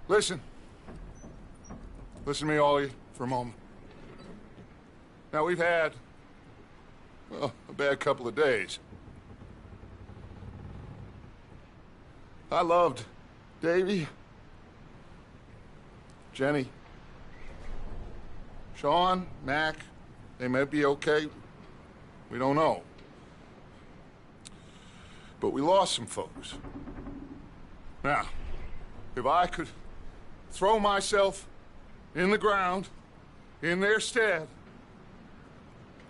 Listen. Listen to me, all of you, for a moment. Now, we've had, well, a bad couple of days. I loved Davy, Jenny, Sean, Mac. They may be okay. We don't know. But we lost some folks. Now, if I could throw myself in the ground in their stead,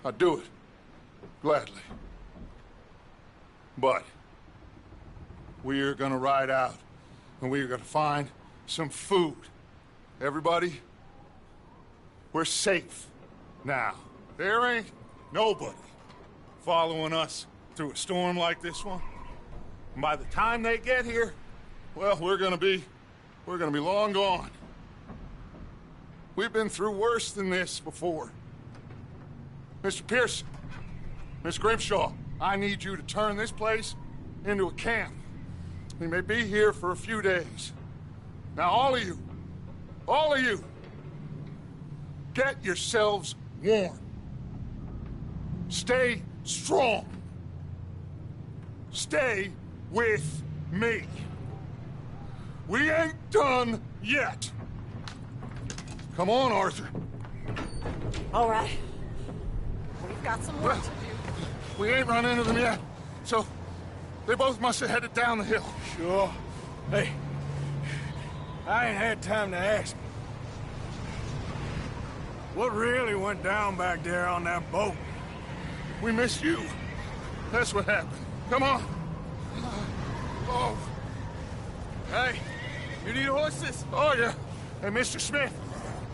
I'd do it. Gladly. But we are gonna ride out and we are gonna find some food. Everybody, we're safe now. There ain't nobody following us through a storm like this one. And by the time they get here, well, we're gonna be long gone. We've been through worse than this before. Mr. Pearson, Miss Grimshaw, I need you to turn this place into a camp. We may be here for a few days. Now, all of you, get yourselves warm. Stay strong. Stay with me. We ain't done yet. Come on, Arthur. All right. We've got some work to do. We ain't run into them yet, so they both must have headed down the hill. Sure. Hey, I ain't had time to ask. What really went down back there on that boat? We missed you. That's what happened. Come on. Oh. Hey, you need horses? Oh, yeah. Hey, Mr. Smith,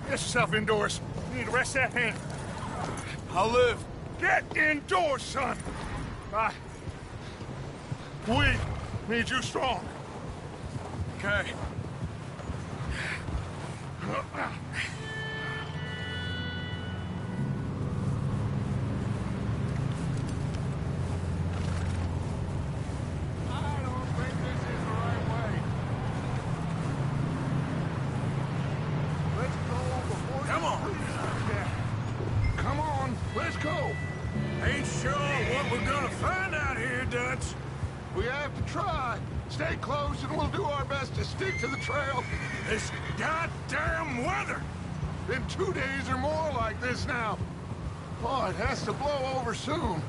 get yourself indoors. You need to rest that hand. I'll live. Get indoors, son. We need you strong. Okay. Let's go. Ain't sure what we're gonna find out here, Dutch. We have to try. Stay close and we'll do our best to stick to the trail. This goddamn weather! Been 2 days or more like this now. Oh, it has to blow over soon.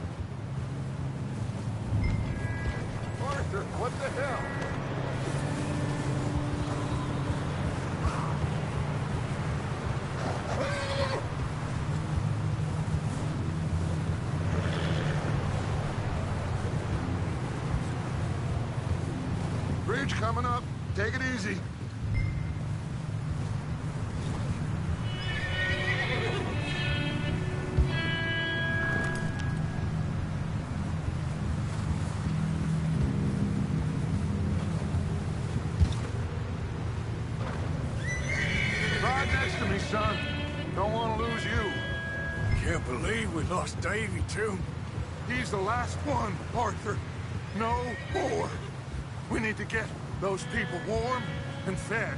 Arthur, what the hell? Bridge coming up. Take it easy. Ride next to me, son. Don't want to lose you. Can't believe we lost Davy, too. He's the last one, Arthur. No more. We need to get those people warm and fed.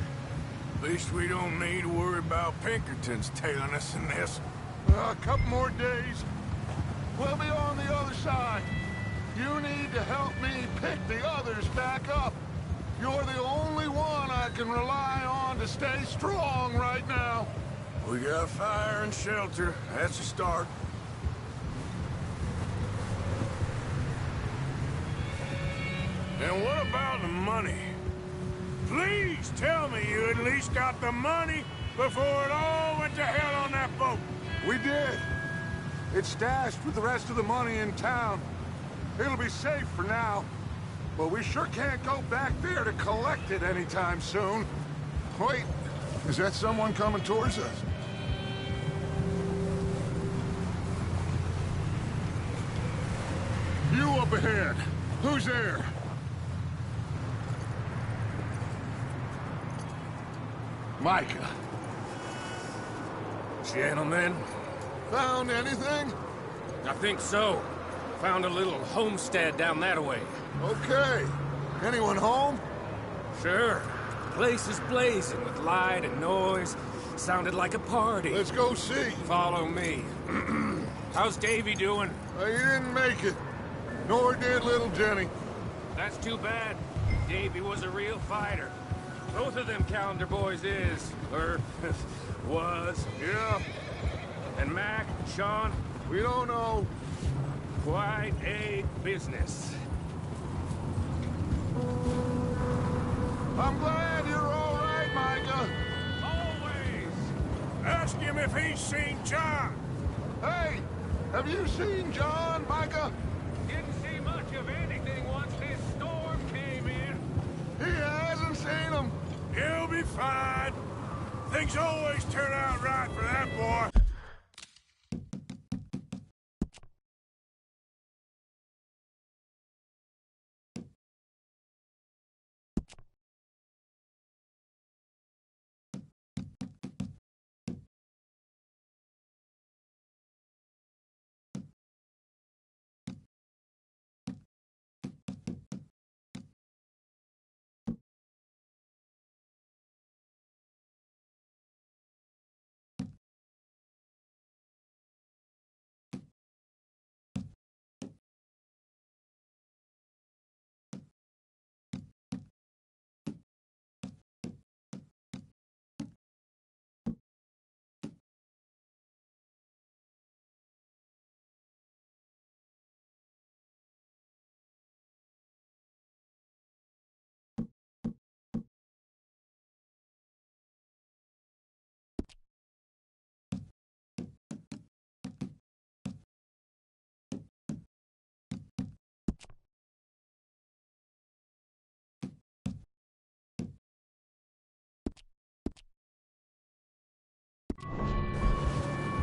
At least we don't need to worry about Pinkertons tailing us in this. A couple more days. We'll be on the other side. You need to help me pick the others back up. You're the only one I can rely on to stay strong right now. We got fire and shelter. That's a start. And what about the money? Please tell me you at least got the money before it all went to hell on that boat. We did. It's stashed with the rest of the money in town. It'll be safe for now. But we sure can't go back there to collect it anytime soon. Wait, is that someone coming towards us? You up ahead. Who's there? Micah. Gentlemen, Found anything? I think so. Found a little homestead down that way. Okay. Anyone home? Sure. Place is blazing with light and noise. Sounded like a party. Let's go see. Follow me. How's Davy doing? He didn't make it. Nor did little Jenny. That's too bad. Davy was a real fighter. Both of them calendar boys is, or was. Yeah, And Mac, Sean, we don't know. quite a business. I'm glad you're all right, Micah. Always! Ask him if he's seen John. Hey, have you seen John, Micah? Didn't see much of anything once this storm came in. He hasn't seen him. He'll be fine. Things always turn out right for that boy.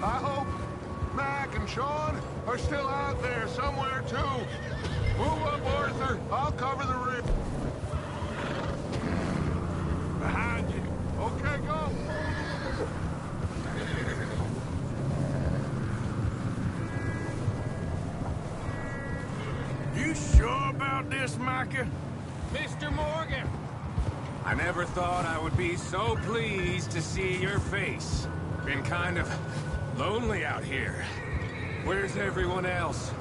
I hope Mac and Sean are still out there somewhere, too. Move up, Arthur. I'll cover the rear. Behind you. Okay, go. You sure about this, Micah? Mr. Morgan! I never thought I would be so pleased to see your face. Been kind of lonely out here. Where's everyone else?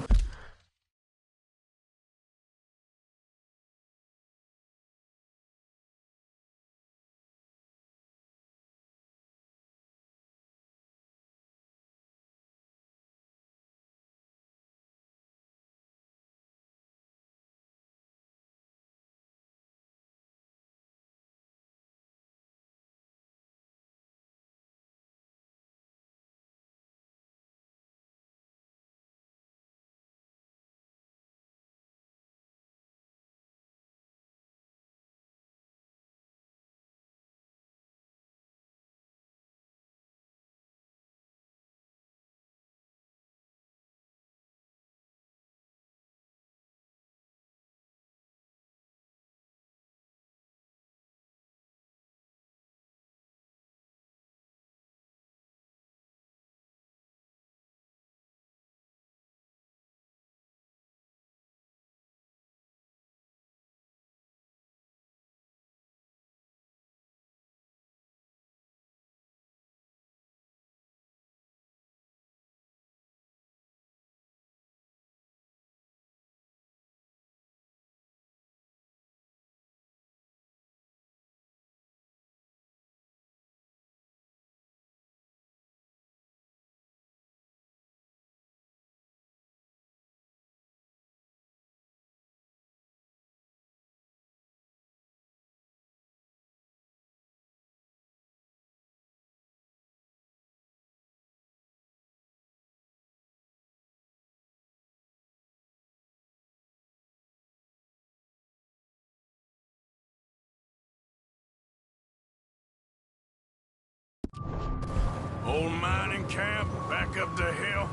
Old mining camp back up the hill.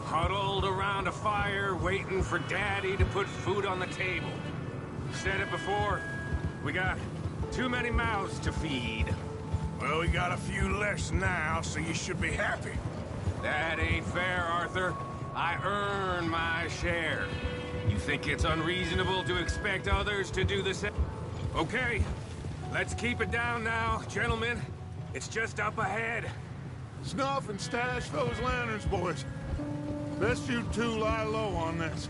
Huddled around a fire, waiting for Daddy to put food on the table. Said it before, we got too many mouths to feed. Well, we got a few less now, so you should be happy. That ain't fair, Arthur. I earn my share. You think it's unreasonable to expect others to do the same? Okay, Let's keep it down now, gentlemen. It's just up ahead. Snuff and stash those lanterns, boys. Best you two lie low on this.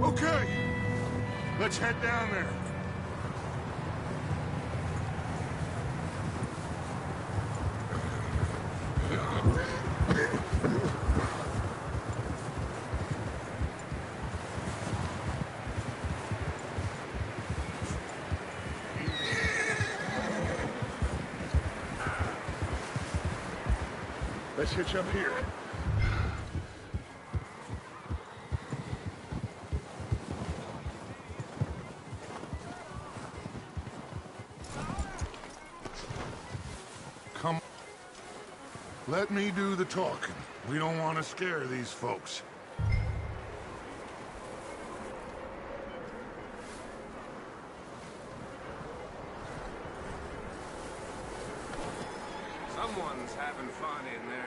Okay, let's head down there. Let's hitch up here. Come. Let me do the talking. We don't want to scare these folks. Someone's having fun in there.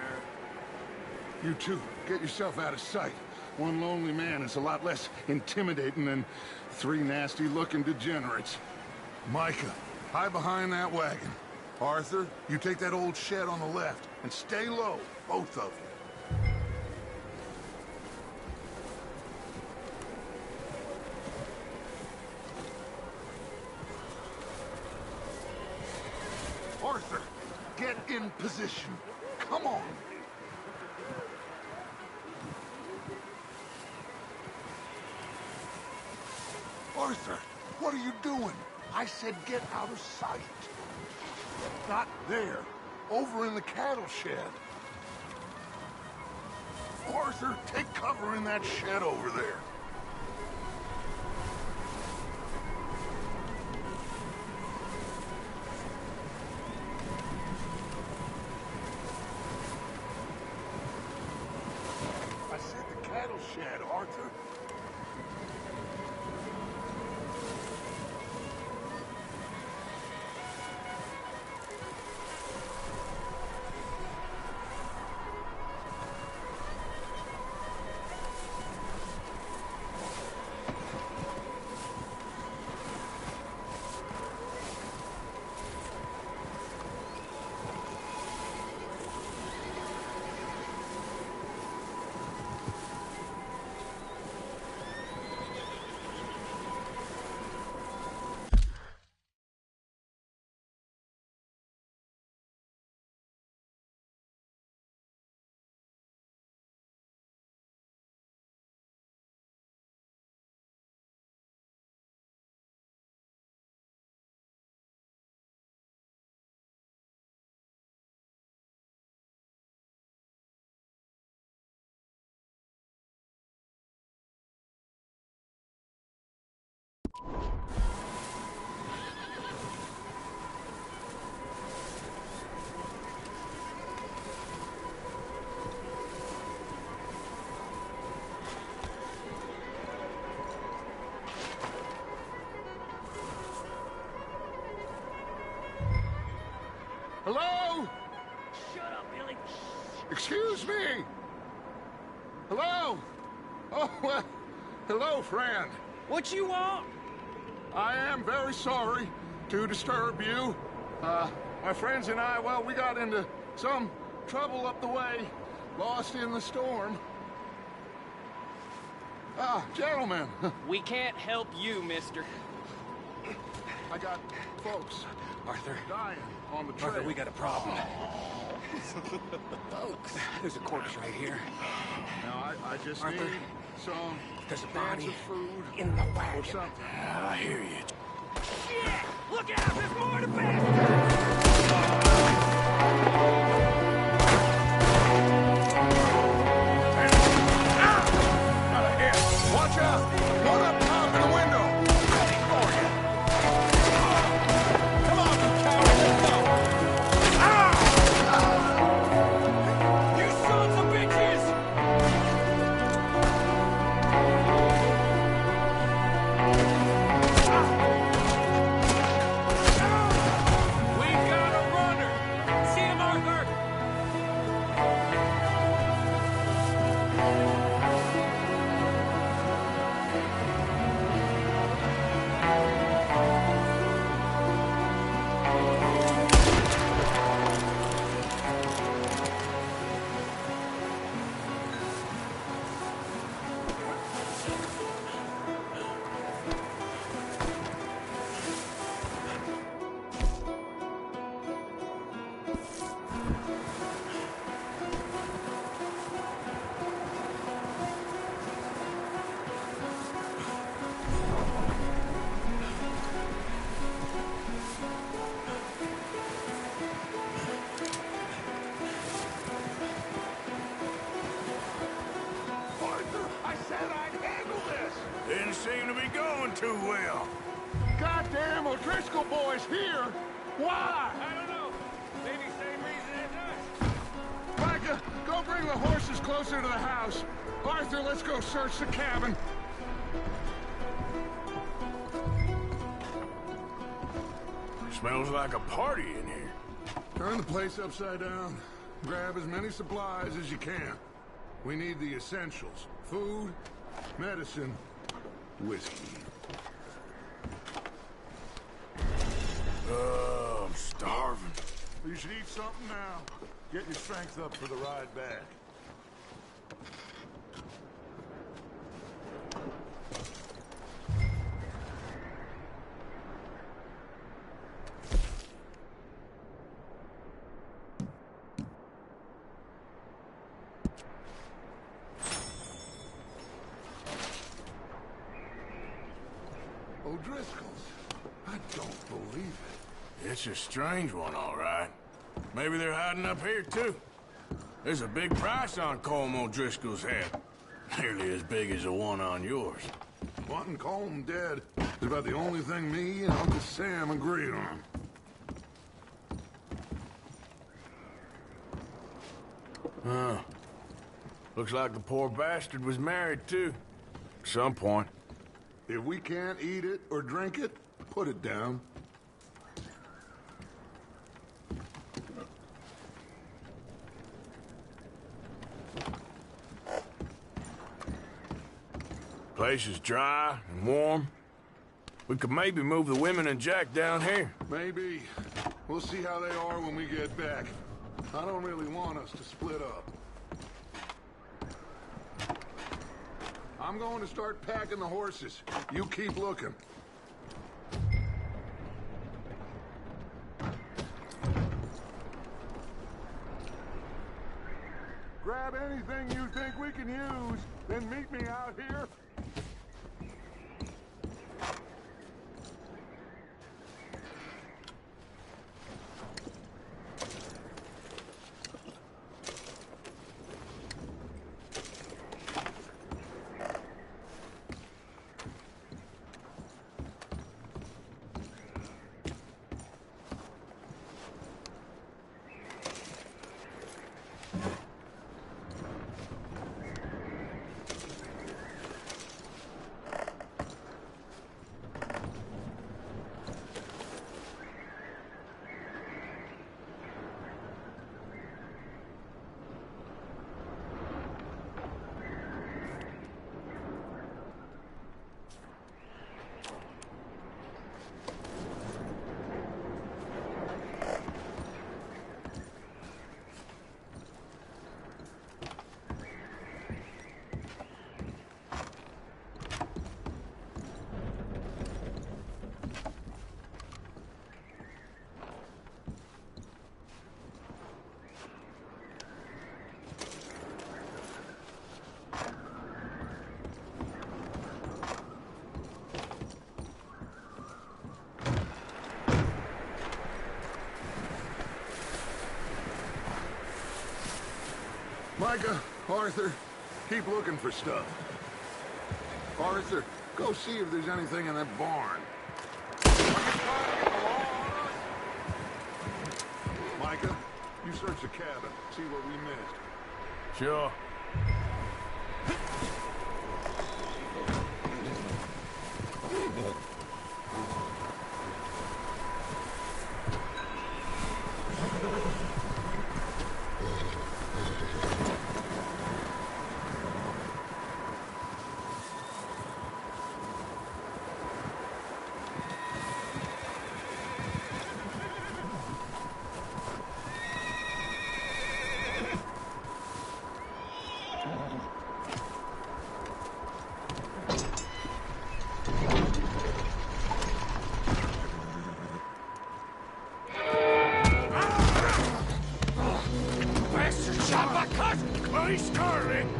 You two, get yourself out of sight. One lonely man is a lot less intimidating than three nasty-looking degenerates. Micah, hide behind that wagon. Arthur, you take that old shed on the left, and stay low, both of you. Arthur, get in position. Come on. Arthur, what are you doing? I said get out of sight. Not there. Over in the cattle shed. Arthur, take cover in that shed over there. I said the cattle shed, Arthur. Hello? Shut up, Billy. Excuse me? Hello? Oh, well, hello, friend. What you want? I am very sorry to disturb you. My friends and I, well, we got into some trouble up the way, lost in the storm. Gentlemen, We can't help you, mister. I got folks Arthur. dying on the trail. Arthur, we got a problem. Folks. There's a corpse right here. Now, I just Arthur, need some there's a cans body of food in the or wagon. something. I hear you. Shit! Look out! There's more to bed! Watch out! One up top in the window! Ready for you! Come on, you coward, let's go! You sons of bitches! We goddamn O'Driscoll boys here? Why? I don't know. Maybe same reason as us. Micah, go bring the horses closer to the house. Arthur, let's go search the cabin. Smells like a party in here. Turn the place upside down. Grab as many supplies as you can. We need the essentials. Food, medicine, whiskey. I'm starving. You should eat something now. Get your strength up for the ride back. O'Driscoll's. I don't believe it. It's a strange one, all right. Maybe they're hiding up here, too. There's a big price on Colm O'Driscoll's head. Nearly as big as the one on yours. Wanting Colm dead is about the only thing me and Uncle Sam agree on. Huh. Looks like the poor bastard was married, too. At some point. If we can't eat it or drink it, put it down. Place is dry and warm. We could maybe move the women and Jack down here. Maybe. We'll see how they are when we get back. I don't really want us to split up. I'm going to start packing the horses. You keep looking. Grab anything you think we can use, then meet me out here. Micah, Arthur, keep looking for stuff. Arthur, go see if there's anything in that barn. Micah, you search the cabin, see what we missed. Sure.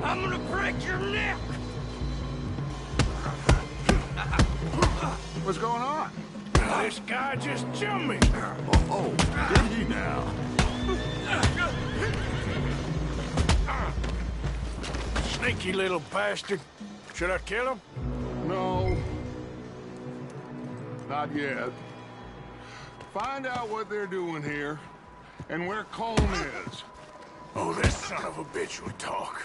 I'm gonna break your neck! What's going on? This guy just jumped me. Oh, did he now? Sneaky little bastard. Should I kill him? No. Not yet. Find out what they're doing here, and where Colm is. Oh, this son of a bitch will talk.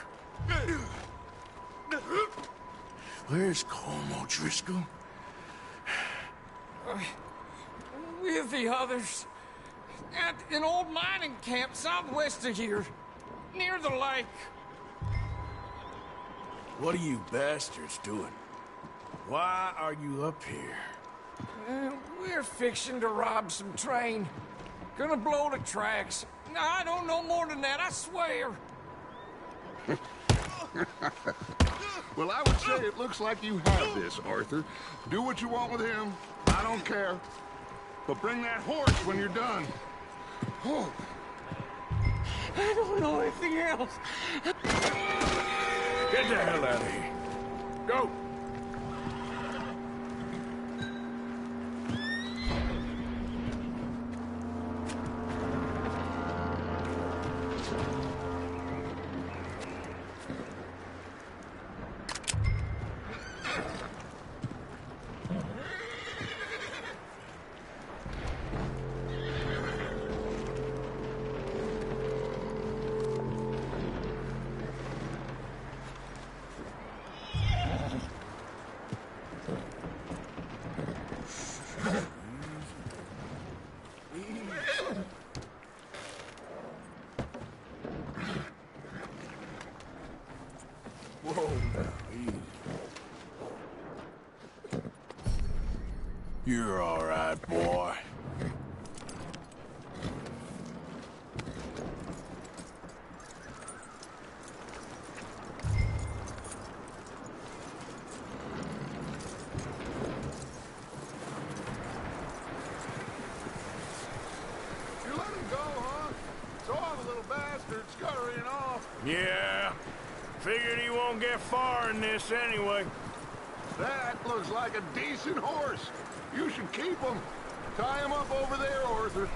Where's Colm O'Driscoll? With the others. At an old mining camp southwest of here. Near the lake. What are you bastards doing? Why are you up here? We're fixing to rob some train. Gonna blow the tracks. I don't know more than that, I swear. Well, I would say it looks like you have this, Arthur. Do what you want with him. I don't care. But bring that horse when you're done. Oh. I don't know anything else. Get the hell out of here. Go! You're all right, boy. You let him go, huh? Saw the little bastard scurrying off. Yeah. Figured he won't get far in this anyway. That looks like a decent horse. You should keep him. Tie him up over there, Arthur.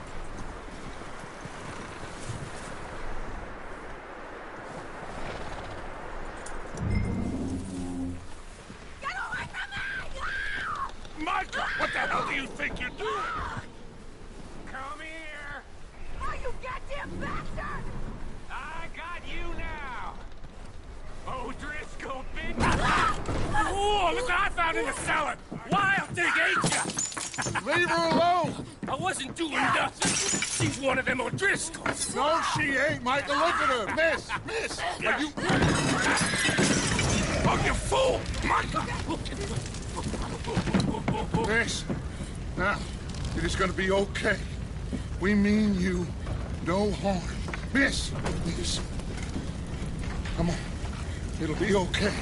Get away from me! Michael, what the hell do you think you're doing? Come here. Oh, you goddamn bastard! I got you now. O'Driscoll, bitch. Oh, look what I found in the cellar! Wild thing, ain't ya? Leave her alone. I wasn't doing nothing. She's one of them O'Driscolls. No, she ain't, Michael. Look at her. Miss. Are you... Oh, you fool! Michael! Miss. Now, it is gonna be okay. We mean you no harm. Miss. Come on. It'll be okay.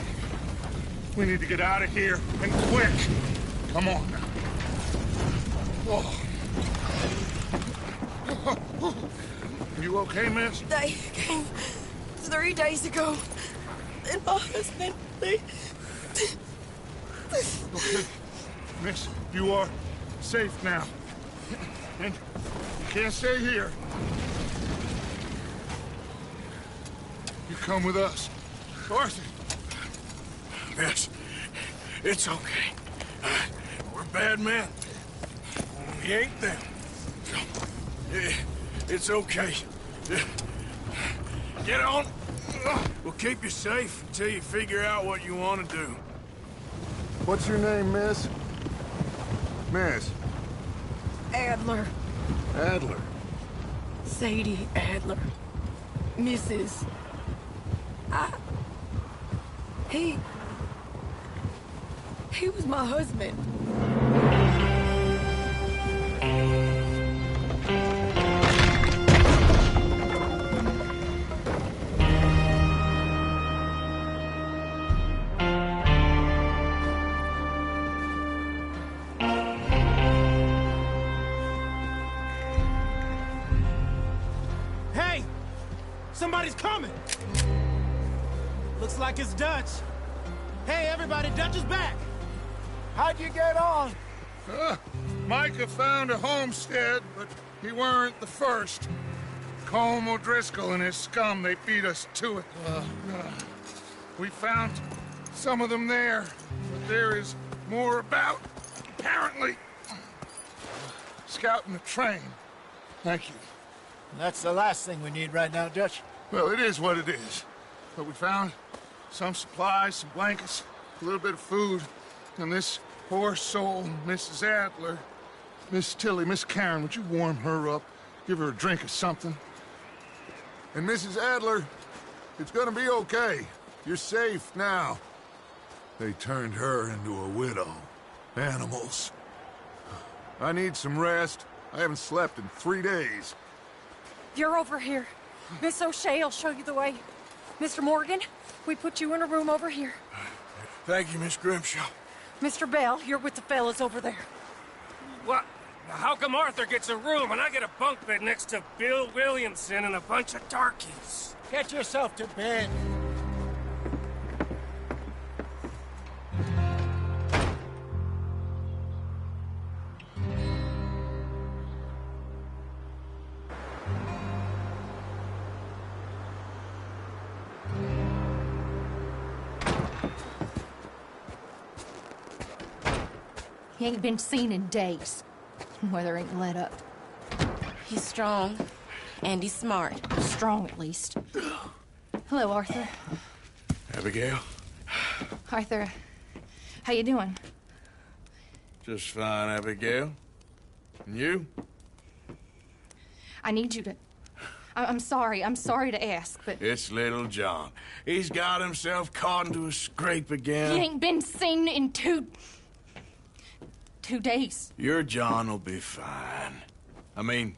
We need to get out of here, and quick. Come on now. Oh. You okay, miss? They came 3 days ago. And my husband, they... Okay. Miss, you are safe now. And you can't stay here. You come with us. Arthur. Miss, it's okay. We're bad men. We ain't them. It's okay. Get on. We'll keep you safe until you figure out what you want to do. What's your name, miss? Miss. Adler. Adler. Sadie Adler. Mrs. He was my husband. Hey! Somebody's coming! Looks like it's Dutch. Hey, everybody, Dutch is back! How'd you get on? Micah found a homestead, but he weren't the first. Colm O'Driscoll and his scum, they beat us to it. We found some of them there, but there is more about, apparently. scouting the train. Thank you. That's the last thing we need right now, Dutch. Well, it is what it is. But we found some supplies, some blankets, a little bit of food, and this poor soul, Mrs. Adler, Miss Tilly, Miss Karen, would you warm her up? Give her a drink or something? And Mrs. Adler, it's gonna be okay. You're safe now. They turned her into a widow. Animals. I need some rest. I haven't slept in 3 days. You're over here. Miss O'Shea will show you the way. Mr. Morgan, we put you in a room over here. Thank you, Miss Grimshaw. Mr. Bell, you're with the fellas over there. What? How come Arthur gets a room and I get a bunk bed next to Bill Williamson and a bunch of darkies? Get yourself to bed. He ain't been seen in days. Weather ain't let up. He's strong, and he's smart. Strong, at least. Hello, Arthur. Abigail? Arthur, how you doing? Just fine, Abigail. And you? I need you to... I'm sorry to ask, but... It's little John. He's got himself caught into a scrape again. He ain't been seen in 2 days. Your John will be fine. I mean,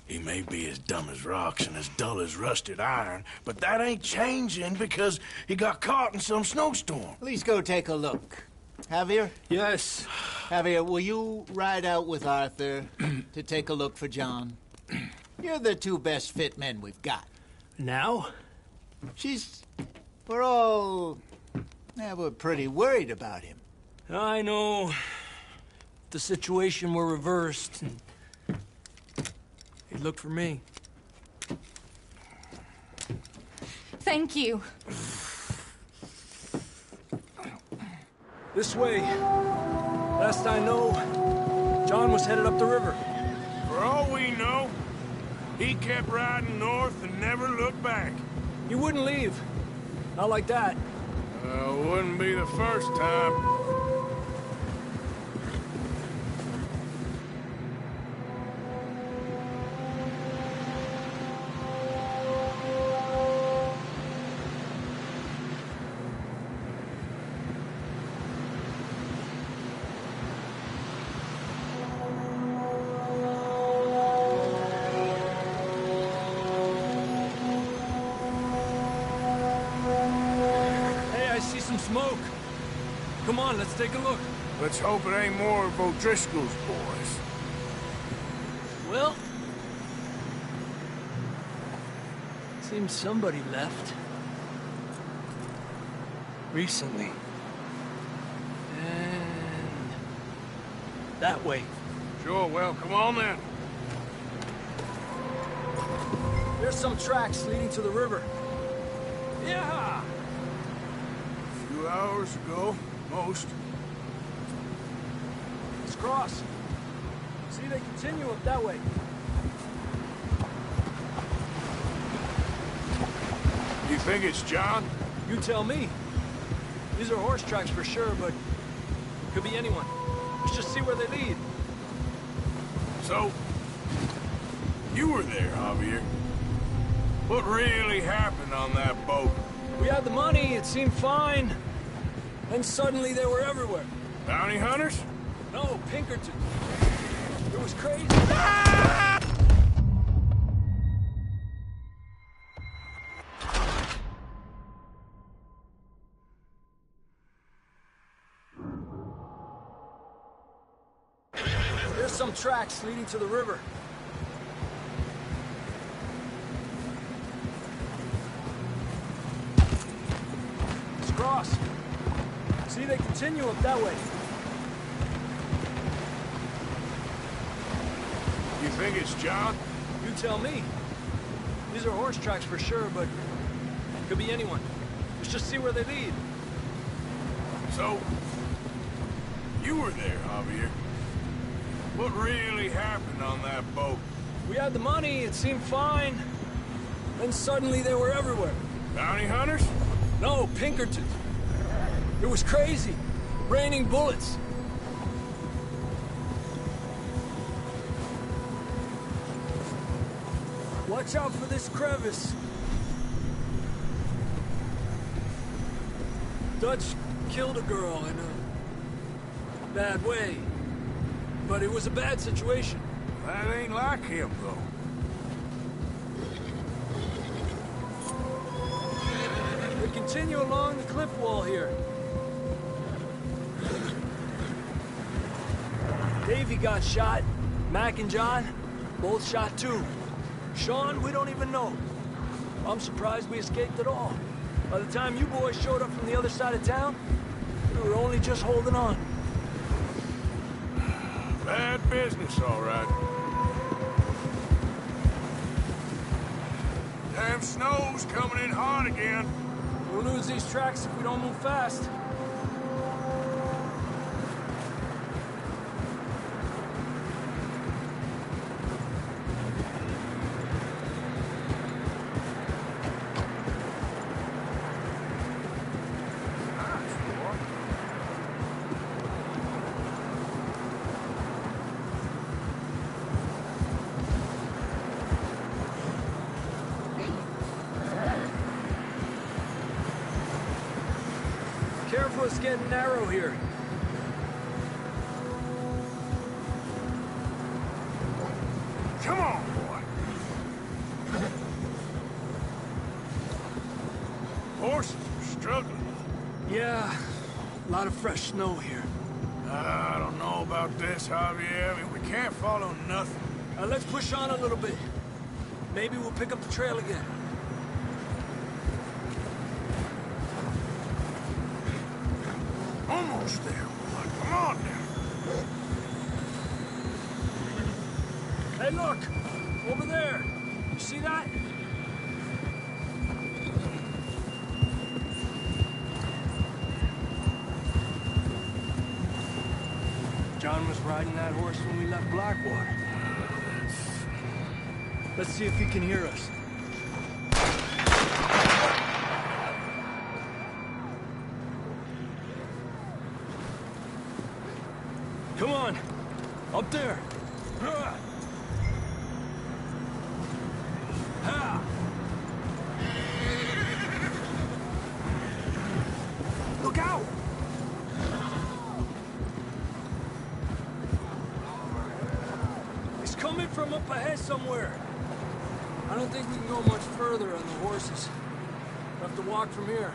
he may be as dumb as rocks and as dull as rusted iron, but that ain't changing because he got caught in some snowstorm. Please go take a look. Javier? Yes. Javier, will you ride out with Arthur to take a look for John? You're the 2 best fit men we've got. Now? We're pretty worried about him. I know. The situation were reversed. He looked for me. Thank you. This way. Last I know, John was headed up the river. For all we know, he kept riding north and never looked back. He wouldn't leave. Not like that. Wouldn't be the first time. Smoke. Come on, let's take a look. Let's hope it ain't more of O'Driscoll's boys. Well, seems somebody left. Recently. And that way. Sure, well, come on then. There's some tracks leading to the river. Yeah! 2 hours ago, most. Let's cross. See, they continue up that way. You think it's John? You tell me. These are horse tracks for sure, but could be anyone. Let's just see where they lead. So, you were there, Javier. What really happened on that boat? We had the money, it seemed fine. Then suddenly they were everywhere. Bounty hunters? No, Pinkerton. It was crazy. There's some tracks leading to the river. Let's cross. See, they continue up that way. You think it's John? You tell me. These are horse tracks for sure, but could be anyone. Let's just see where they lead. So, you were there, Javier. What What really happened on that boat? We had the money, it seemed fine. Then suddenly they were everywhere. Bounty hunters? No, Pinkertons. It was crazy. Raining bullets. Watch out for this crevice. Dutch killed a girl in a bad way. But it was a bad situation. That ain't like him, though. We continue along the cliff wall here. Davey got shot. Mac and John, both shot too. Sean, we don't even know. I'm surprised we escaped at all. By the time you boys showed up from the other side of town, we were only just holding on. Bad business, all right. Damn snow's coming in hard again. We'll lose these tracks if we don't move fast. Careful, it's getting narrow here. Come on, boy. Horses are struggling. Yeah, a lot of fresh snow here. I don't know about this, Javier. I mean, we can't follow nothing. Let's push on a little bit. Maybe we'll pick up the trail again. Almost there, boy. Come on now. Hey, look! Over there! You see that? John was riding that horse when we left Blackwater. Let's see if he can hear us. Come on! Up there! Look out! He's coming from up ahead somewhere. I don't think we can go much further on the horses. We'll have to walk from here.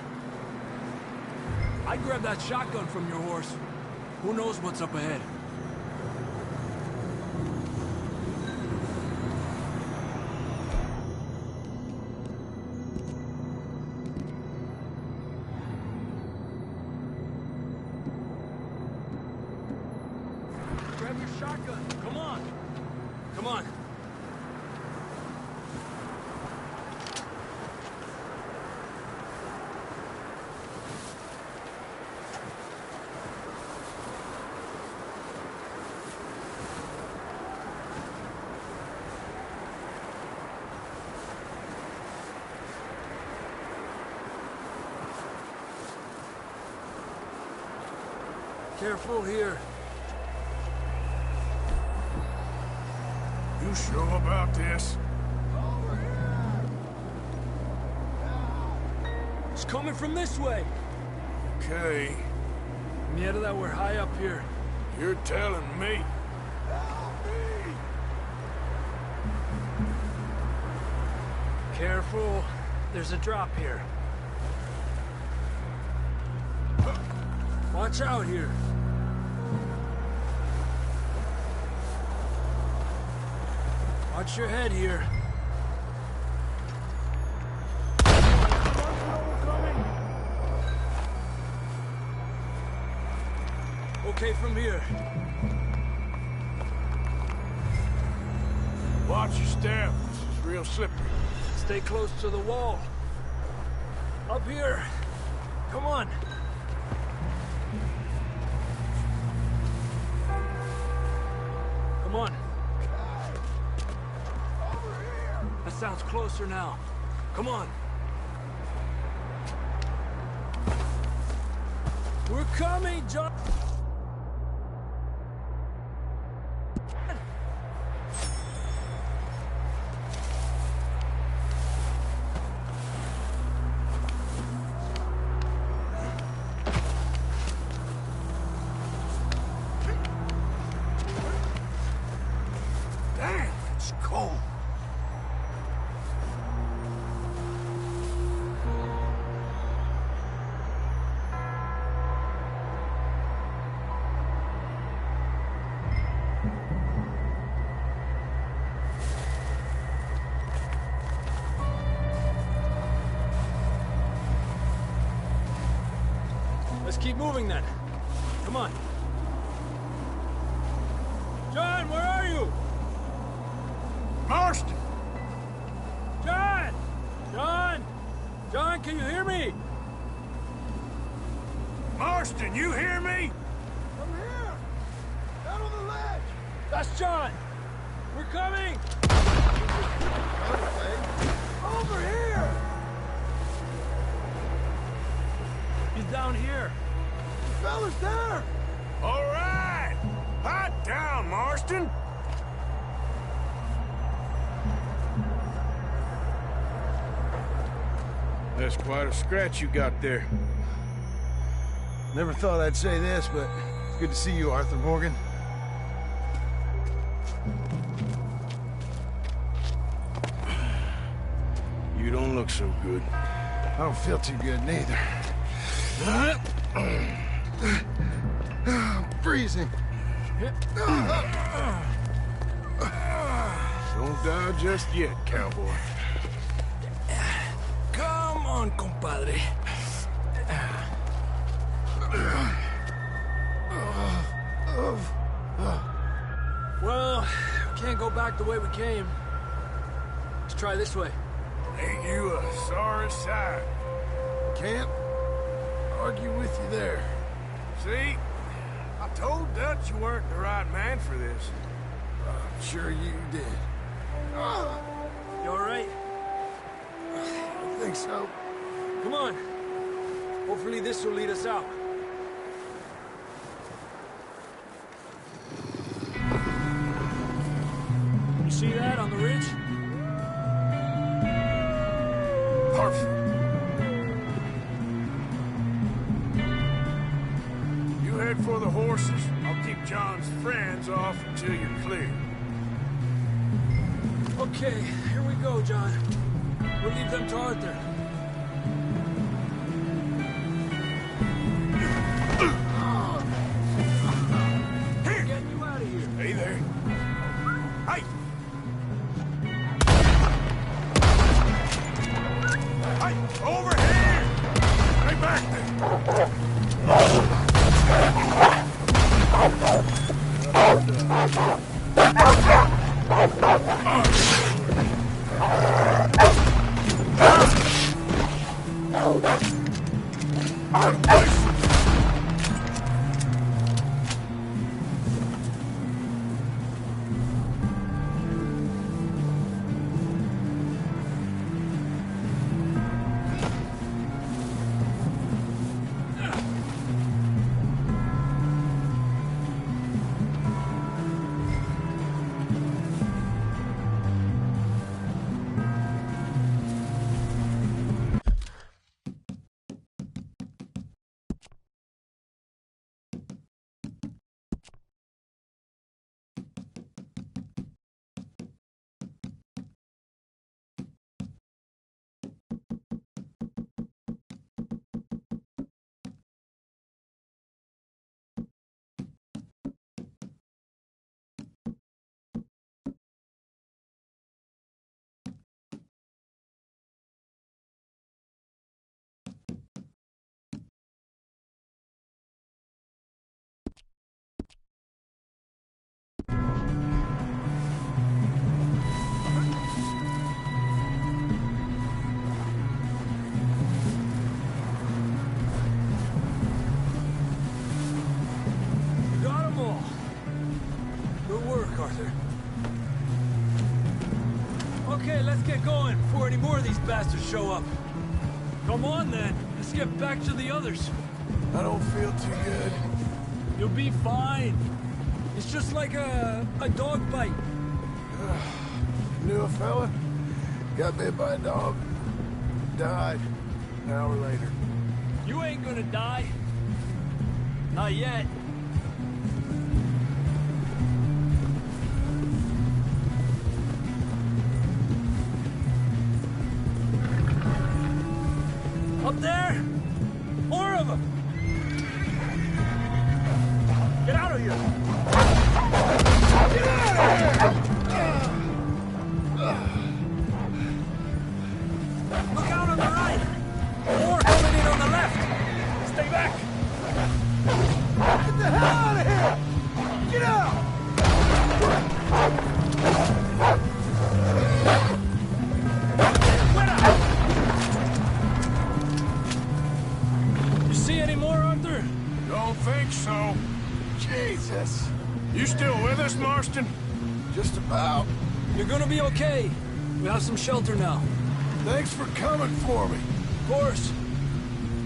I'd grab that shotgun from your horse. Who knows what's up ahead? Grab your shotgun. Come on. Come on. Careful here. You sure about this? It's coming from this way. Okay. Mierda, that we're high up here. You're telling me. Careful. There's a drop here. Watch out here. Watch your head here. Okay from here. Watch your step. This is real slippery. Stay close to the wall. Up here. Come on. Come on. That sounds closer now. Come on. We're coming, John! Damn, it's cold. Let's keep moving then. Come on. John, where are you? Marston! John! John! John, can you hear me? Marston, you hear me? I'm here! Down on the ledge! That's John! We're coming! Over here! He's down here. The fella's there! All right! Hot down, Marston! That's quite a scratch you got there. Never thought I'd say this, but it's good to see you, Arthur Morgan. You don't look so good. I don't feel too good, neither. I'm freezing. Don't die just yet, cowboy. Come on, compadre. Well, we can't go back the way we came. Let's try this way. Ain't you a sorry sight? Can't argue with you there. See? I told Dutch you weren't the right man for this. I'm sure you did. You all right? I think so. Come on. Hopefully this will lead us out. You see that on the ridge? Perfect. You head for the horses. I'll keep John's friends off until you're clear. Okay, here we go, John. We'll leave them to Arthur. Here! Getting you out of here. Hey there. Hey! Hey! Over here! Stay back Got them all. Good work. work, Arthur. Okay, let's get going before any more of these bastards show up. Come on, then. Let's get back to the others. I don't feel too good. You'll be fine. It's just like a dog bite. Knew a fella? Got bit by a dog. Died. An hour later. You ain't gonna die. Not yet. Up there? More of them! Get out of here! Get out of here! Look out on the right! More coming in on the left! Stay back! Get the hell out of here! Get out! You see any more, Arthur? Don't think so. Jesus! You still with us, Marston? Just about. You're gonna be okay. We have some shelter now. Thanks for coming for me. Of course.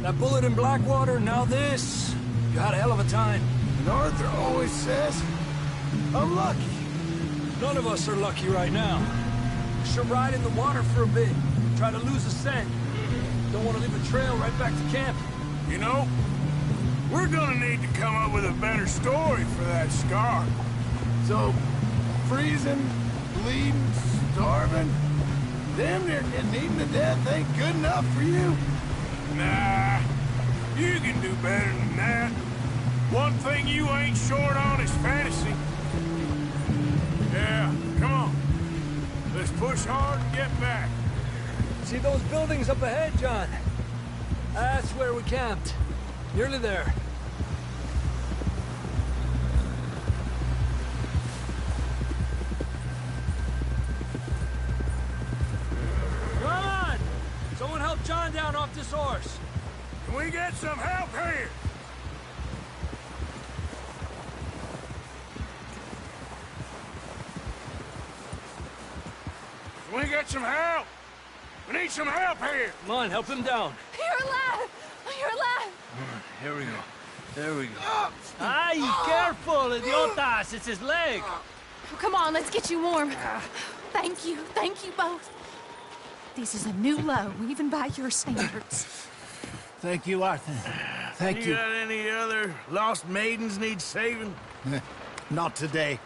That bullet in Blackwater, now this. You had a hell of a time. And Arthur always says, I'm lucky. None of us are lucky right now. We should ride in the water for a bit. Try to lose a scent. Don't want to leave a trail right back to camp. You know, we're gonna need to come up with a better story for that scar. So, freezing, bleeding, starving, damn near getting eaten to death ain't good enough for you? Nah, you can do better than that. One thing you ain't short on is fantasy. Yeah, come on. Let's push hard and get back. See those buildings up ahead, John? That's where we camped. Nearly there. Come on! Someone help John down off this horse. Can we get some help here? Can we get some help? We need some help here. Come on, help him down. You're alive! You're alive! Here we go. There we go. Ay, careful, idiotas! It's his leg. Come on, let's get you warm. Thank you both. This is a new low, even by your standards. Thank you, Arthur. Thank you. Got any other lost maidens need saving? Not today.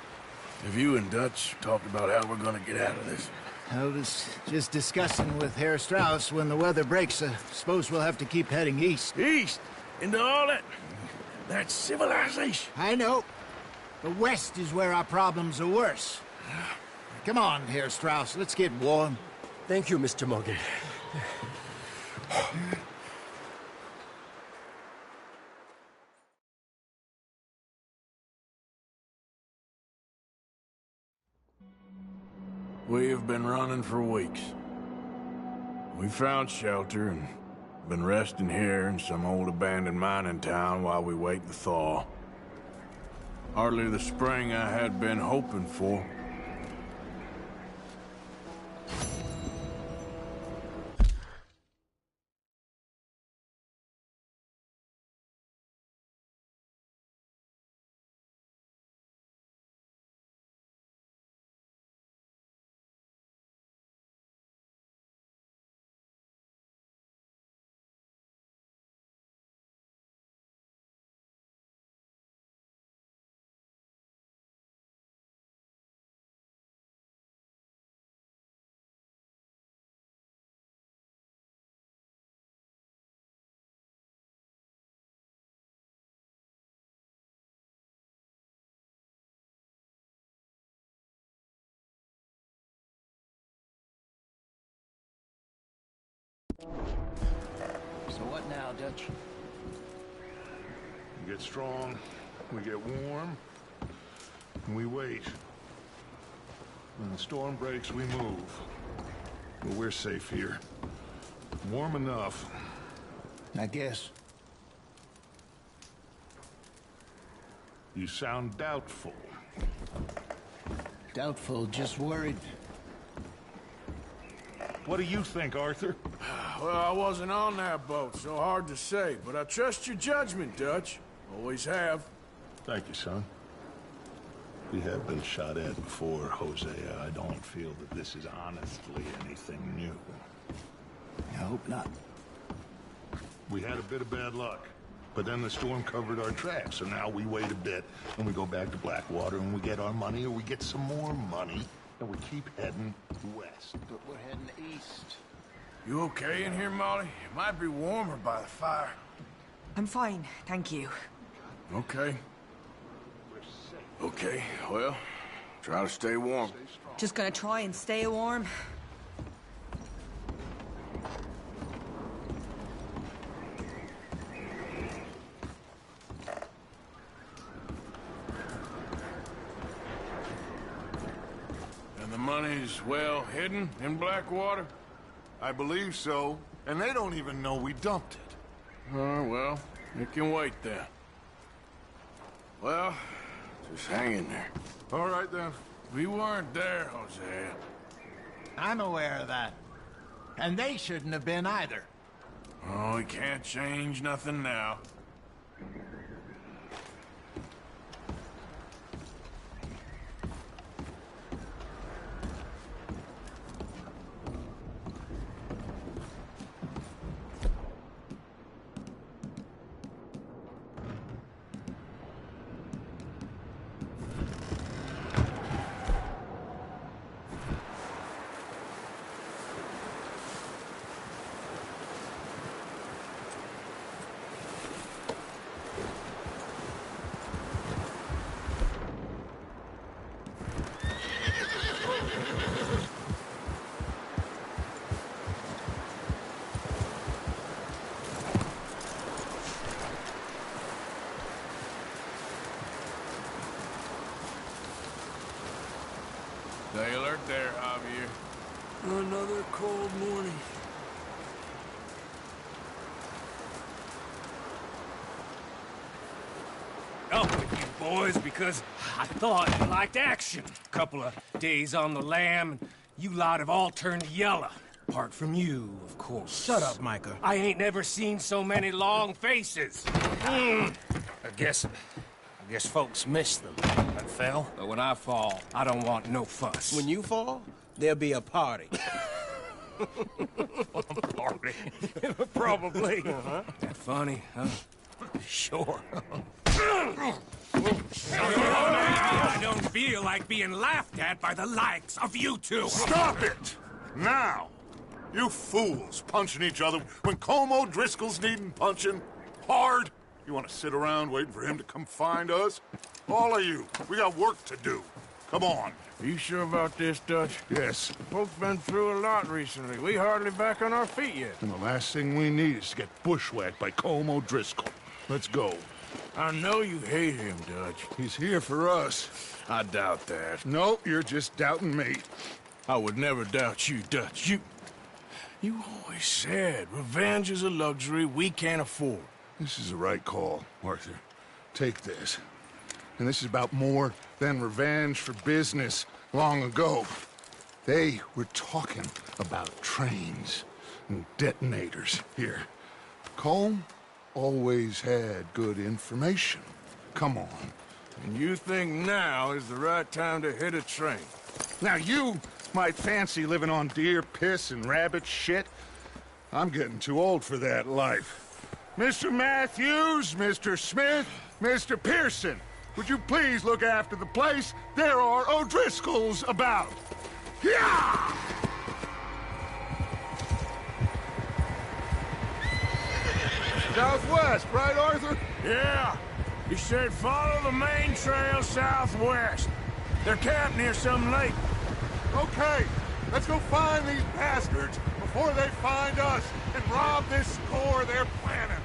Have you and Dutch talked about how we're gonna get out of this? I was just discussing with Herr Strauss when the weather breaks. Suppose we'll have to keep heading east. East? Into all that civilization? I know. The west is where our problems are worse. Come on, Herr Strauss. Let's get warm. Thank you, Mr. Morgan. We have been running for weeks. We found shelter and been resting here in some old abandoned mining town while we wait the thaw. Hardly the spring I had been hoping for. So what now, Dutch? We get strong, we get warm, and we wait. When the storm breaks, we move. But we're safe here. Warm enough. I guess. You sound doubtful. Doubtful, just worried. What do you think, Arthur? Well, I wasn't on that boat, so hard to say, but I trust your judgment, Dutch. Always have. Thank you, son. We have been shot at before, Hosea. I don't feel that this is honestly anything new. I hope not. We had a bit of bad luck, but then the storm covered our tracks, so now we wait a bit, and we go back to Blackwater, and we get our money, or we get some more money, and we keep heading west. But we're heading east. You okay in here, Molly? It might be warmer by the fire. I'm fine, thank you. Okay. Okay, well, try to stay warm. Just gonna try and stay warm. And the money's well hidden in Blackwater? I believe so, and they don't even know we dumped it. Oh, well, it can wait then. Well, just hang in there. All right, then. We weren't there, Hosea. I'm aware of that. And they shouldn't have been either. Oh, we can't change nothing now. Stay alert there, Javier. Another cold morning. Up with you boys because I thought you liked action. Couple of days on the lam, and you lot have all turned yellow. Apart from you, of course. Shut up, Micah. I ain't never seen so many long faces. I guess folks miss them. I fell, but when I fall, I don't want no fuss. When you fall, there'll be a party. Party? Probably. That funny, huh? Sure. I don't feel like being laughed at by the likes of you two. Stop it! Now! You fools punching each other when Colm O'Driscoll's needing punching hard. You want to sit around waiting for him to come find us? All of you, we got work to do. Come on. Are you sure about this, Dutch? Yes. Folks been through a lot recently. We hardly back on our feet yet. And the last thing we need is to get bushwhacked by Colm O'Driscoll. Let's go. I know you hate him, Dutch. He's here for us. I doubt that. No, you're just doubting me. I would never doubt you, Dutch. You always said revenge is a luxury we can't afford. This is the right call, Arthur. Take this. And this is about more than revenge for business long ago. They were talking about trains and detonators here. Colm always had good information. Come on. And you think now is the right time to hit a train? Now you might fancy living on deer piss and rabbit shit. I'm getting too old for that life. Mr. Matthews, Mr. Smith, Mr. Pearson, would you please look after the place? There are O'Driscolls about. Yeah! Southwest, right, Arthur? Yeah. He said follow the main trail southwest. They're camped near some lake. Okay, let's go find these bastards before they find us and rob this score they're planning.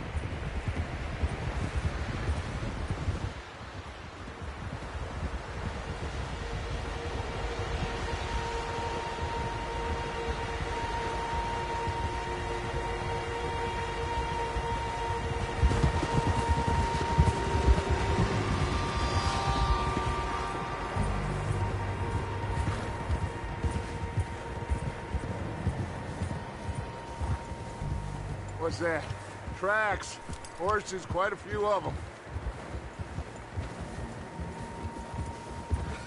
What's that? Tracks. Horses, quite a few of them.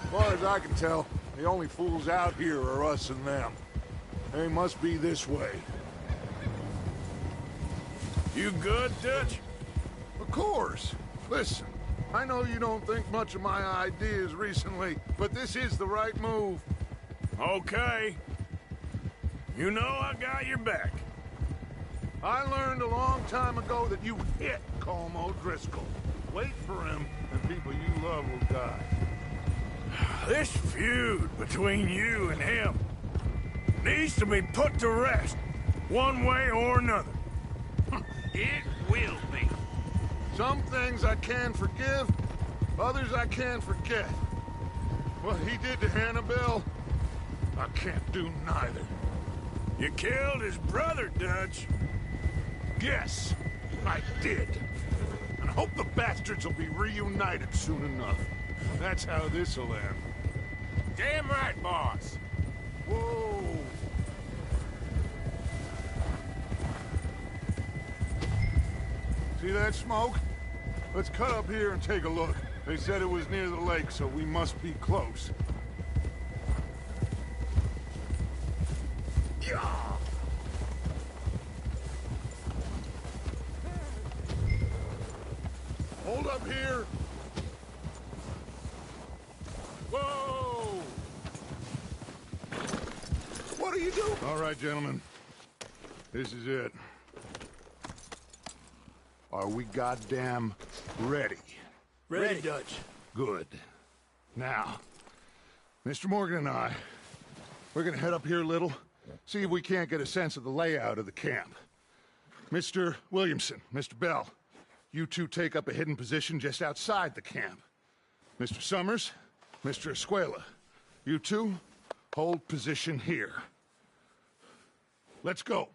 As far as I can tell, the only fools out here are us and them. They must be this way. You good, Dutch? Of course. Listen, I know you don't think much of my ideas recently, but this is the right move. Okay. You know I got your back. I learned a long time ago that you hit Colm O'Driscoll. Wait for him, and people you love will die. This feud between you and him needs to be put to rest, one way or another. It will be. Some things I can forgive, others I can't forget. What he did to Annabelle, I can't do neither. You killed his brother, Dutch. Yes, I did. And I hope the bastards will be reunited soon enough. That's how this'll end. Damn right, boss. Whoa. See that smoke? Let's cut up here and take a look. They said it was near the lake, so we must be close. Hold up here. Whoa! What are you doing? All right, gentlemen. This is it. Are we goddamn ready? Ready, Dutch. Good. Now, Mr. Morgan and I, we're gonna head up here a little, see if we can't get a sense of the layout of the camp. Mr. Williamson, Mr. Bell, you two take up a hidden position just outside the camp. Mr. Summers, Mr. Escuela, you two hold position here. Let's go.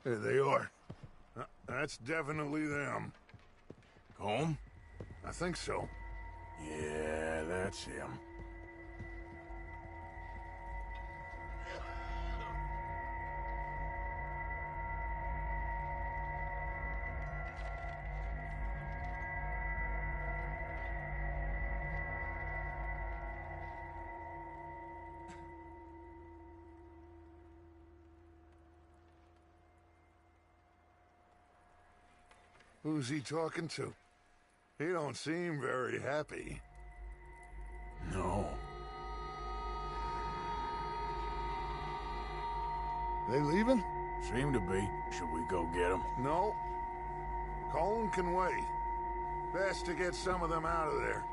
There they are. That's definitely them. Home? I think so. Yeah, that's him. Who's he talking to? He don't seem very happy. No. They leaving? Seem to be. Should we go get them? No. Colm can wait. Best to get some of them out of there.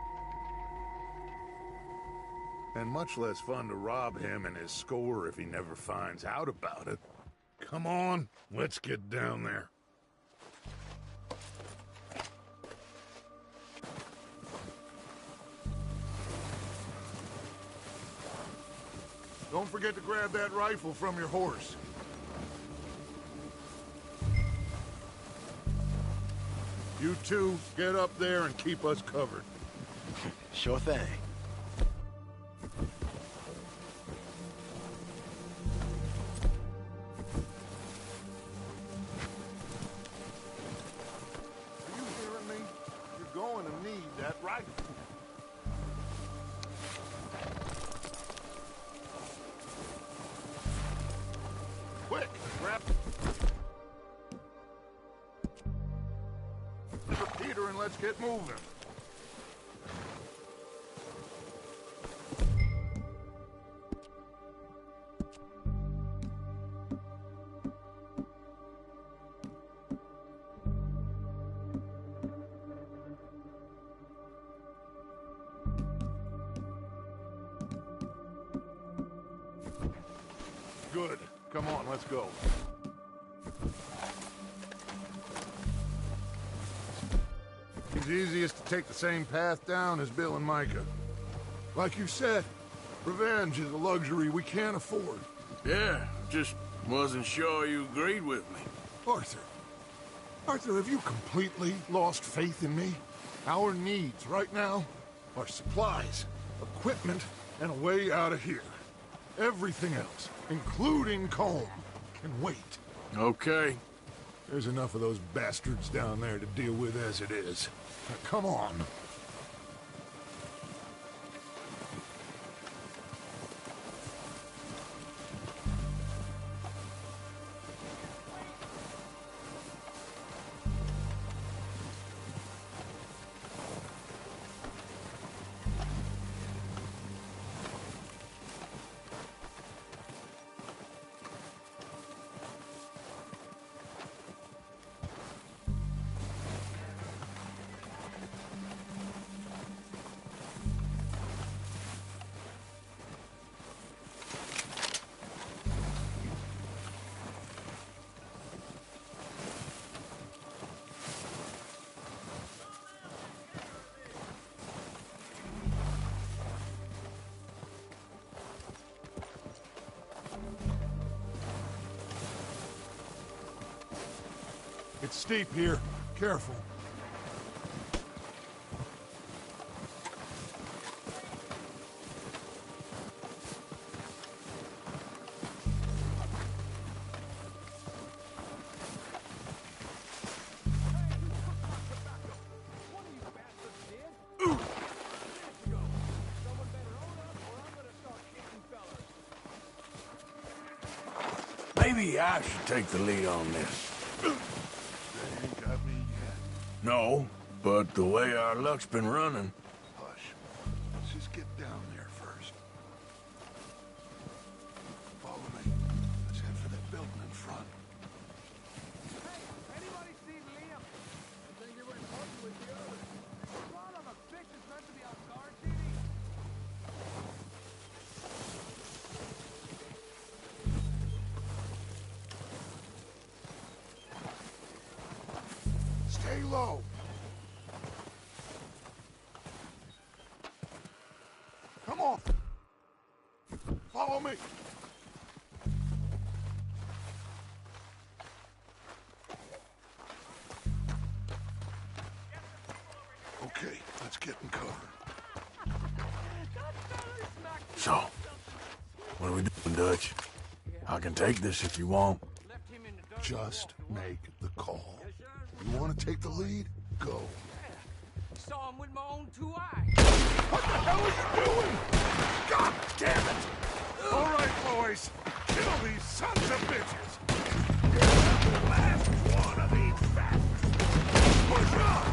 And much less fun to rob him and his score if he never finds out about it. Come on, let's get down there. Don't forget to grab that rifle from your horse. You two, get up there and keep us covered. Sure thing. Are you hearing me? You're going to need that rifle. Quick, grab Peter and let's get moving. Good. Come on, let's go. It's easiest to take the same path down as Bill and Micah. Like you said, revenge is a luxury we can't afford. Yeah, just wasn't sure you agreed with me. Arthur. Arthur, have you completely lost faith in me? Our needs right now are supplies, equipment, and a way out of here. Everything else, including Colm, can wait. Okay. There's enough of those bastards down there to deal with as it is. Now, come on. It's steep here. Careful. Maybe I should take the lead on this. No, but the way our luck's been running... Hush. Let's just get down there first. Follow me. Let's head for that building in front. Hey, anybody see Liam? I think he went hunting with the others. Son of a bitch is meant to be on guard duty. Stay low. Come on. Follow me. Okay, let's get in cover. So, what are we doing, Dutch? I can take this if you want. Just make the call. You want to take the lead? Go. Saw him with my own 2 eyes. What the hell are you doing? God damn it! All right, boys. Kill these sons of bitches. The last one of these bastards. Push on!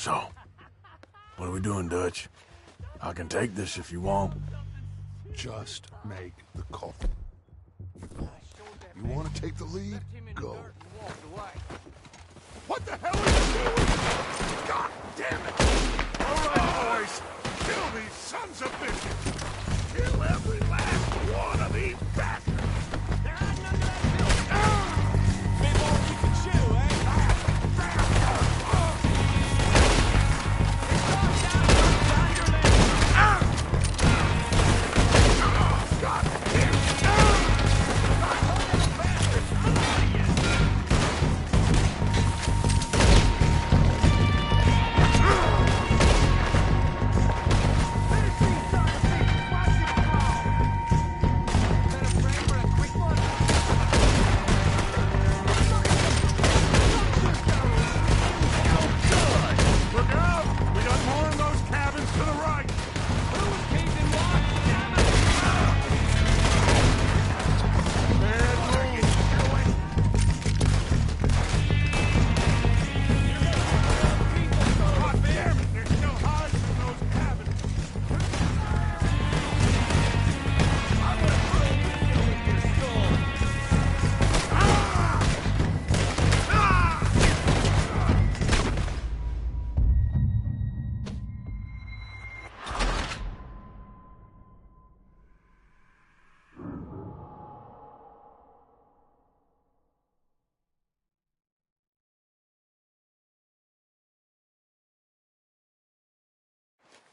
So, what are we doing, Dutch? I can take this if you want. Just make the call. You want to take the lead? Go. What the hell are you doing? God damn it! All right, boys. Kill these sons of bitches. Kill every last one of these bastards. There ain't none of that bit more you can chew, eh? God damn it!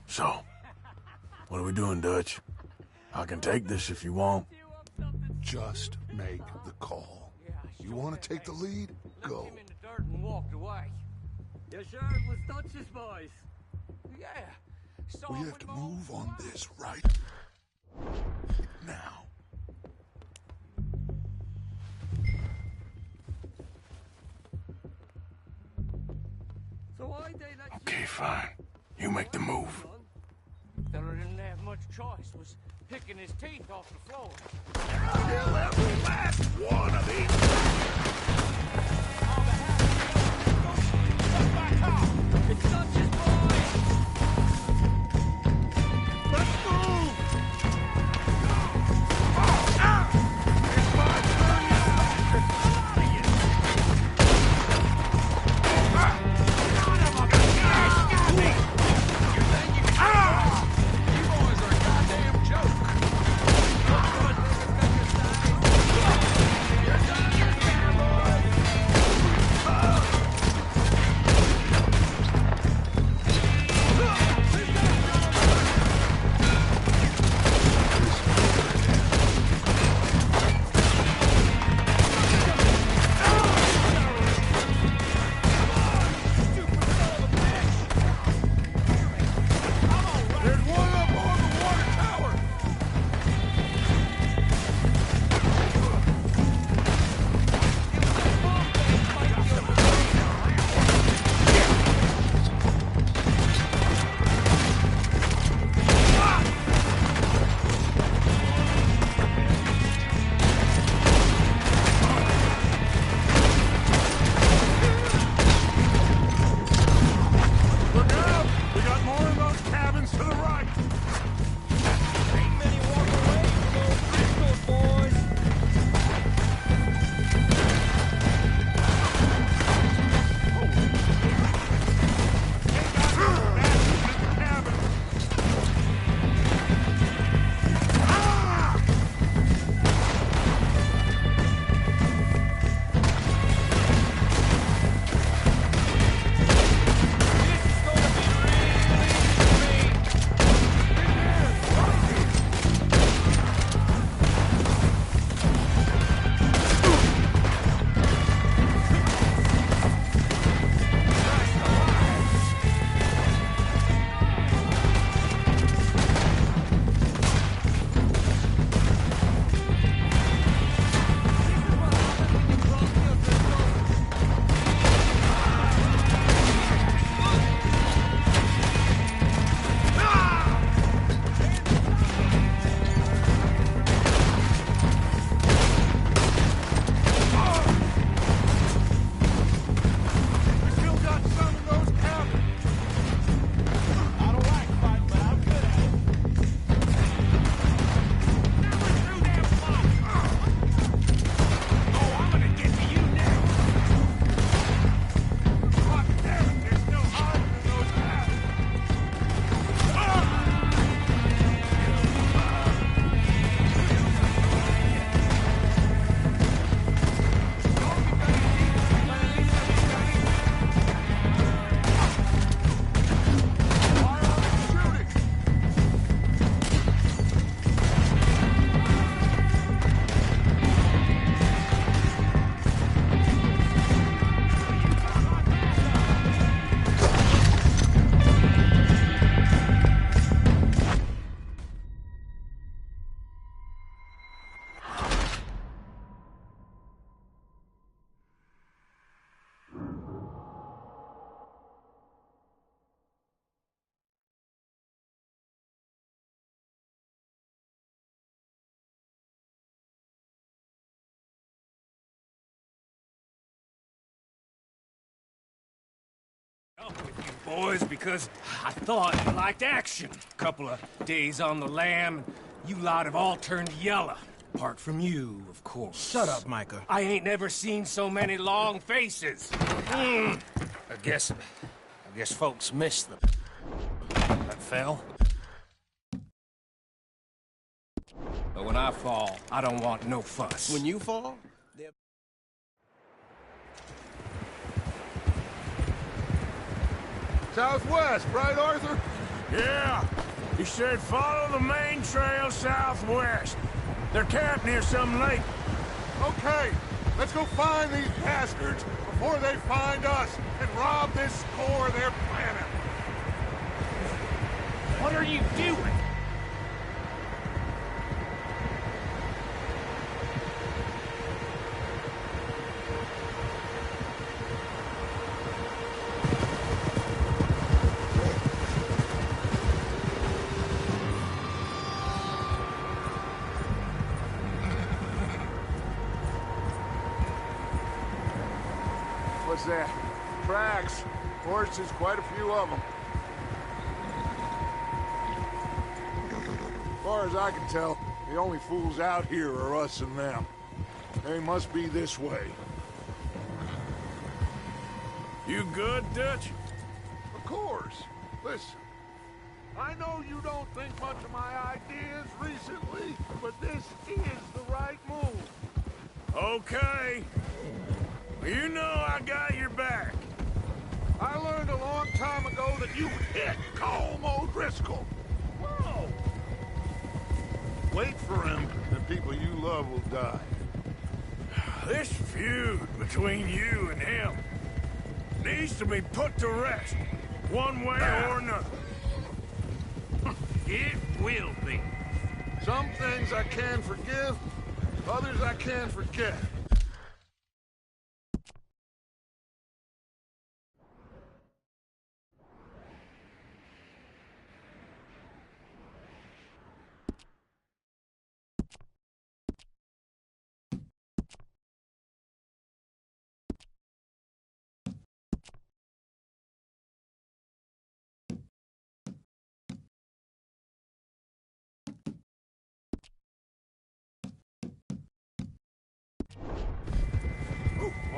So, what are we doing, Dutch? I can take this if you want. Just make the call. You want to take the lead? Go. And walked away. You sure it was Dutch's boys? Yeah. We have to move on this right now. So why they let Okay, fine. You make the move. Feller didn't have much choice, was picking his teeth off the floor. Kill every last one of these. It's Dutch's boys! Let's move! boys, because I thought you liked action. Couple of days on the lam, you lot have all turned yellow. Apart from you, of course. Shut up, Micah. I ain't never seen so many long faces. I guess folks miss them. That fell. But when I fall, I don't want no fuss. When you fall, Southwest, right, Arthur? Yeah. He said follow the main trail southwest. They're camped near some lake. Okay, let's go find these bastards before they find us and rob this core of their planet. What are you doing? What's that? Tracks. Horses, quite a few of them. As far as I can tell, the only fools out here are us and them. They must be this way. You good, Dutch? Of course. Listen, I know you don't think much of my ideas recently, but this is the right move. Okay. You know I got your back. I learned a long time ago that you hit Colm O'Driscoll. Whoa! Wait for him, and people you love will die. This feud between you and him needs to be put to rest, one way or another. It will be. Some things I can forgive, others I can't forget.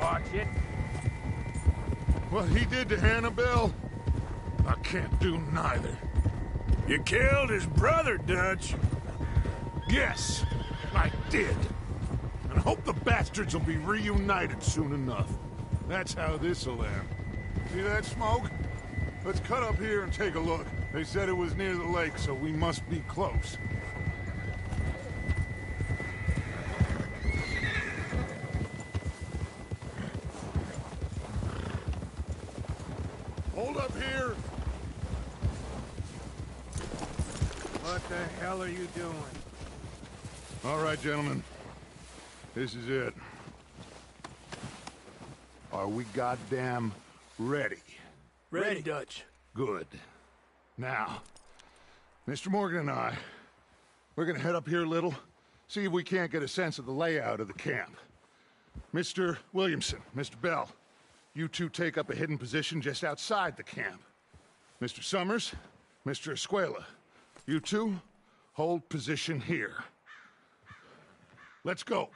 Watch it. What he did to Annabelle, I can't do neither. You killed his brother, Dutch. Yes, I did. And I hope the bastards will be reunited soon enough. That's how this'll end. See that smoke? Let's cut up here and take a look. They said it was near the lake, so we must be close. Hold up here. What the hell are you doing? All right, gentlemen. This is it. Are we goddamn ready? Ready, Dutch. Good. Now, Mr. Morgan and I, we're gonna head up here a little, see if we can't get a sense of the layout of the camp. Mr. Williamson, Mr. Bell, you two take up a hidden position just outside the camp. Mr. Summers, Mr. Escuela, you two hold position here. Let's go.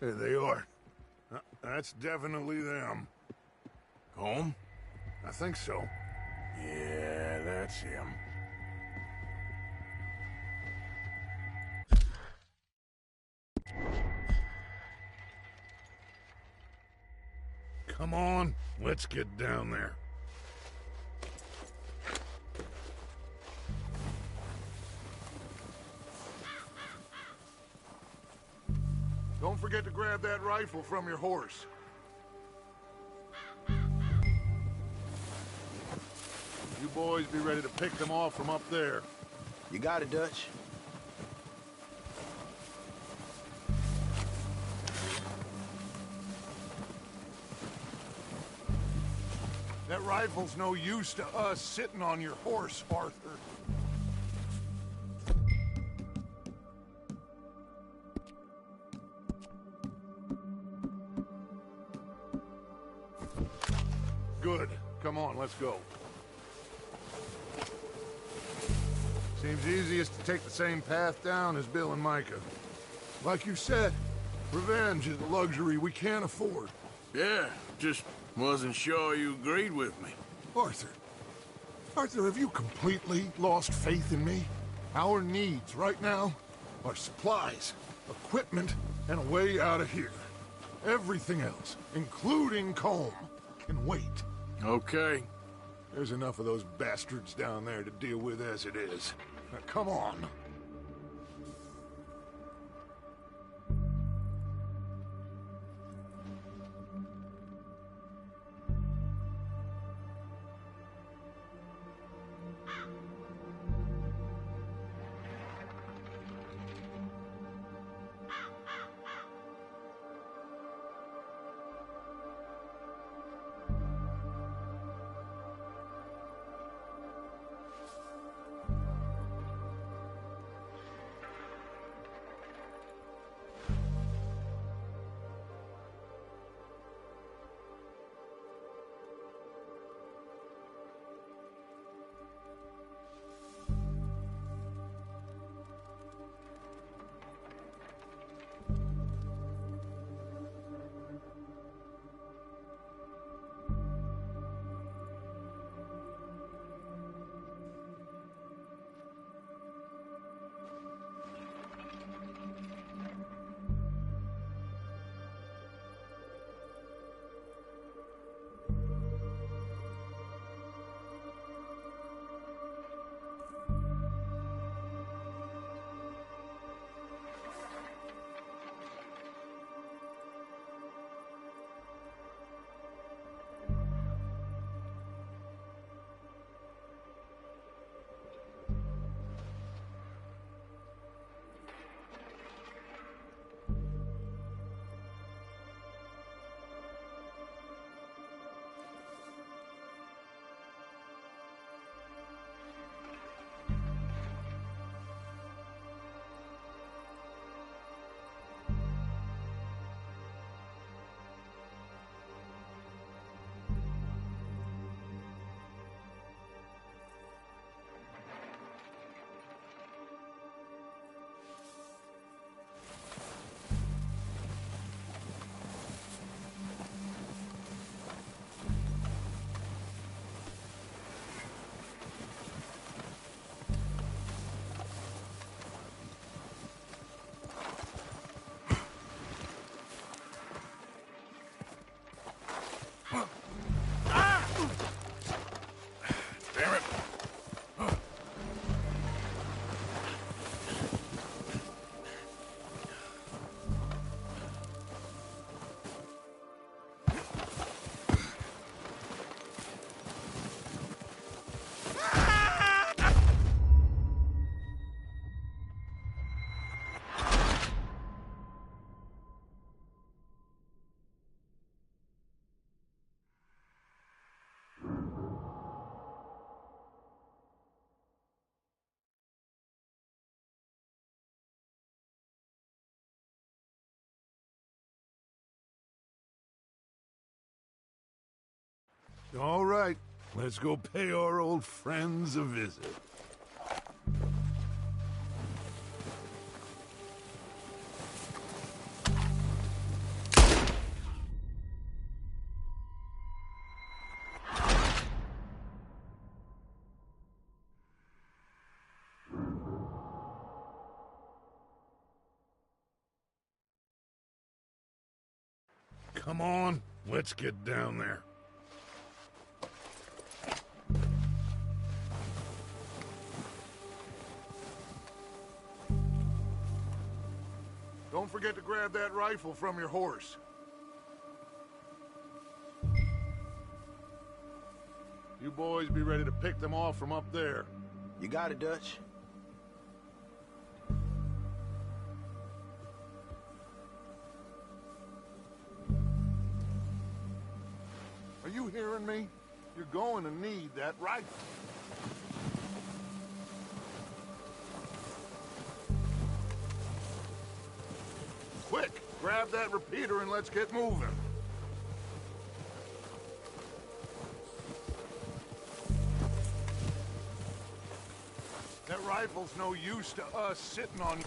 There they are. That's definitely them. Home? I think so. Yeah, that's him. Come on, let's get down there. forget to grab that rifle from your horse. You boys be ready to pick them off from up there. You got it, Dutch. That rifle's no use to us sitting on your horse, Arthur. Good. Come on, let's go. Seems easiest to take the same path down as Bill and Micah. Like you said, revenge is a luxury we can't afford. Yeah, just wasn't sure you agreed with me. Arthur. Arthur, have you completely lost faith in me? Our needs right now are supplies, equipment, and a way out of here. Everything else, including Colm, can wait. Okay. There's enough of those bastards down there to deal with as it is. Now, come on. All right, let's go pay our old friends a visit. Come on, let's get down there. Don't forget to grab that rifle from your horse. You boys be ready to pick them off from up there. You got it, Dutch. Are you hearing me? You're going to need that rifle. Quick, grab that repeater and let's get moving. That rifle's no use to us sitting on...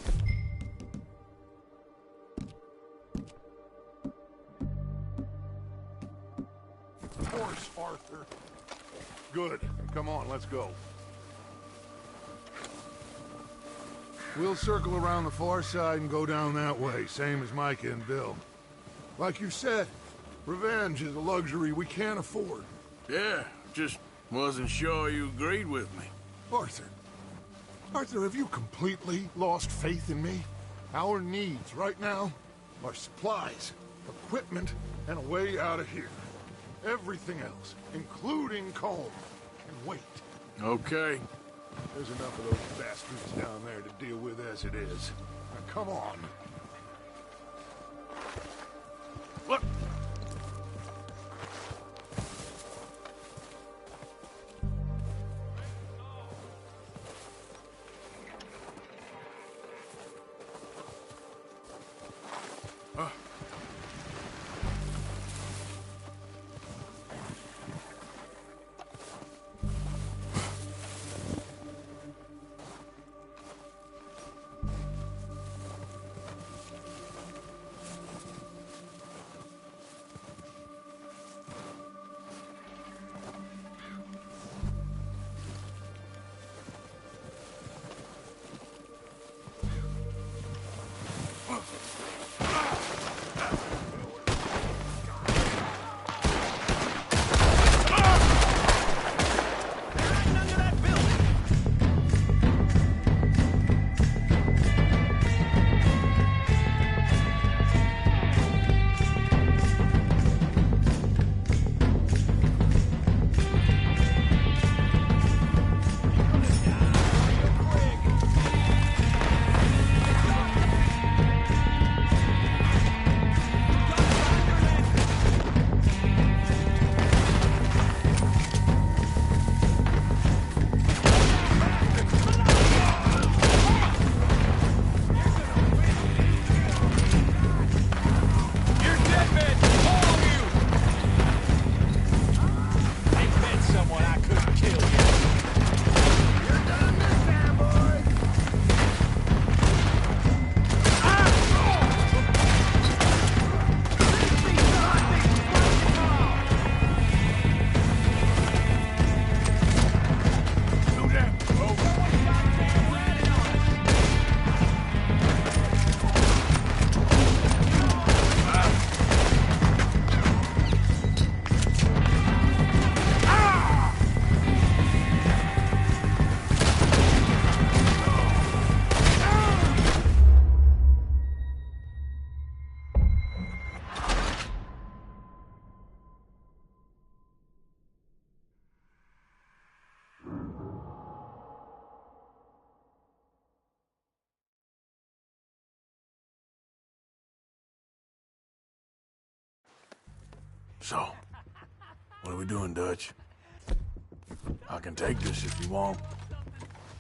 horse, Arthur. Good. Come on, let's go. We'll circle around the far side and go down that way, same as Micah and Bill. Like you said, revenge is a luxury we can't afford. Yeah, just wasn't sure you agreed with me. Arthur, have you completely lost faith in me? Our needs right now are supplies, equipment, and a way out of here. Everything else, including Colm, can wait. Okay. There's enough of those bastards down there to deal with as it is. Now, come on. Look! So, what are we doing, Dutch? I can take this if you want.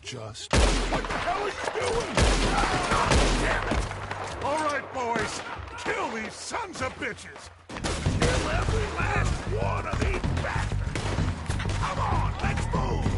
Just... What the hell are you doing? God damn it! All right, boys. Kill these sons of bitches. Kill every last one of these bastards. Come on, let's move.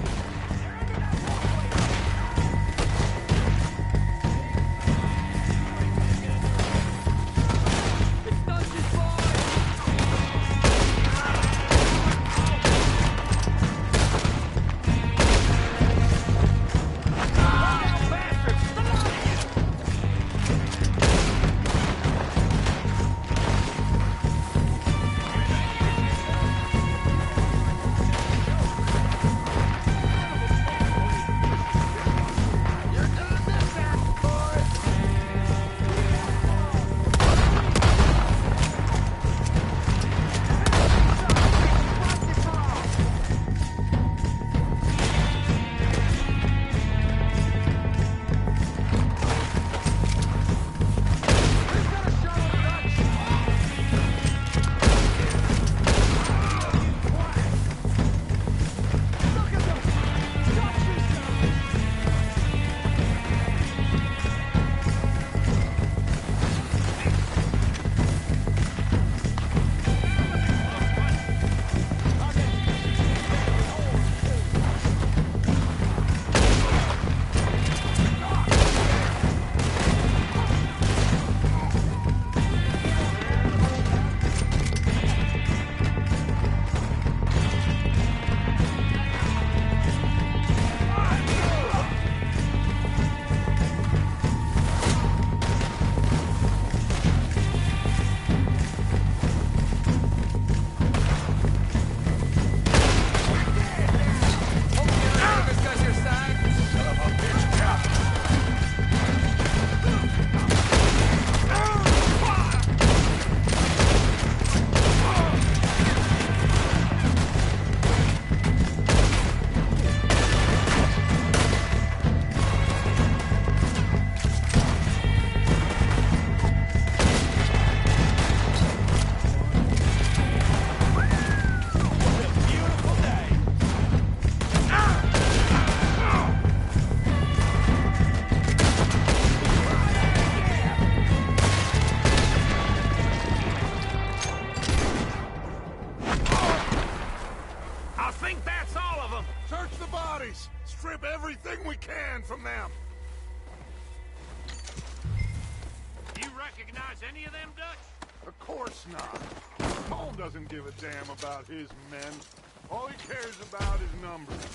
sign from them. You recognize any of them, Dutch? Of course not. Cole doesn't give a damn about his men. All he cares about is numbers.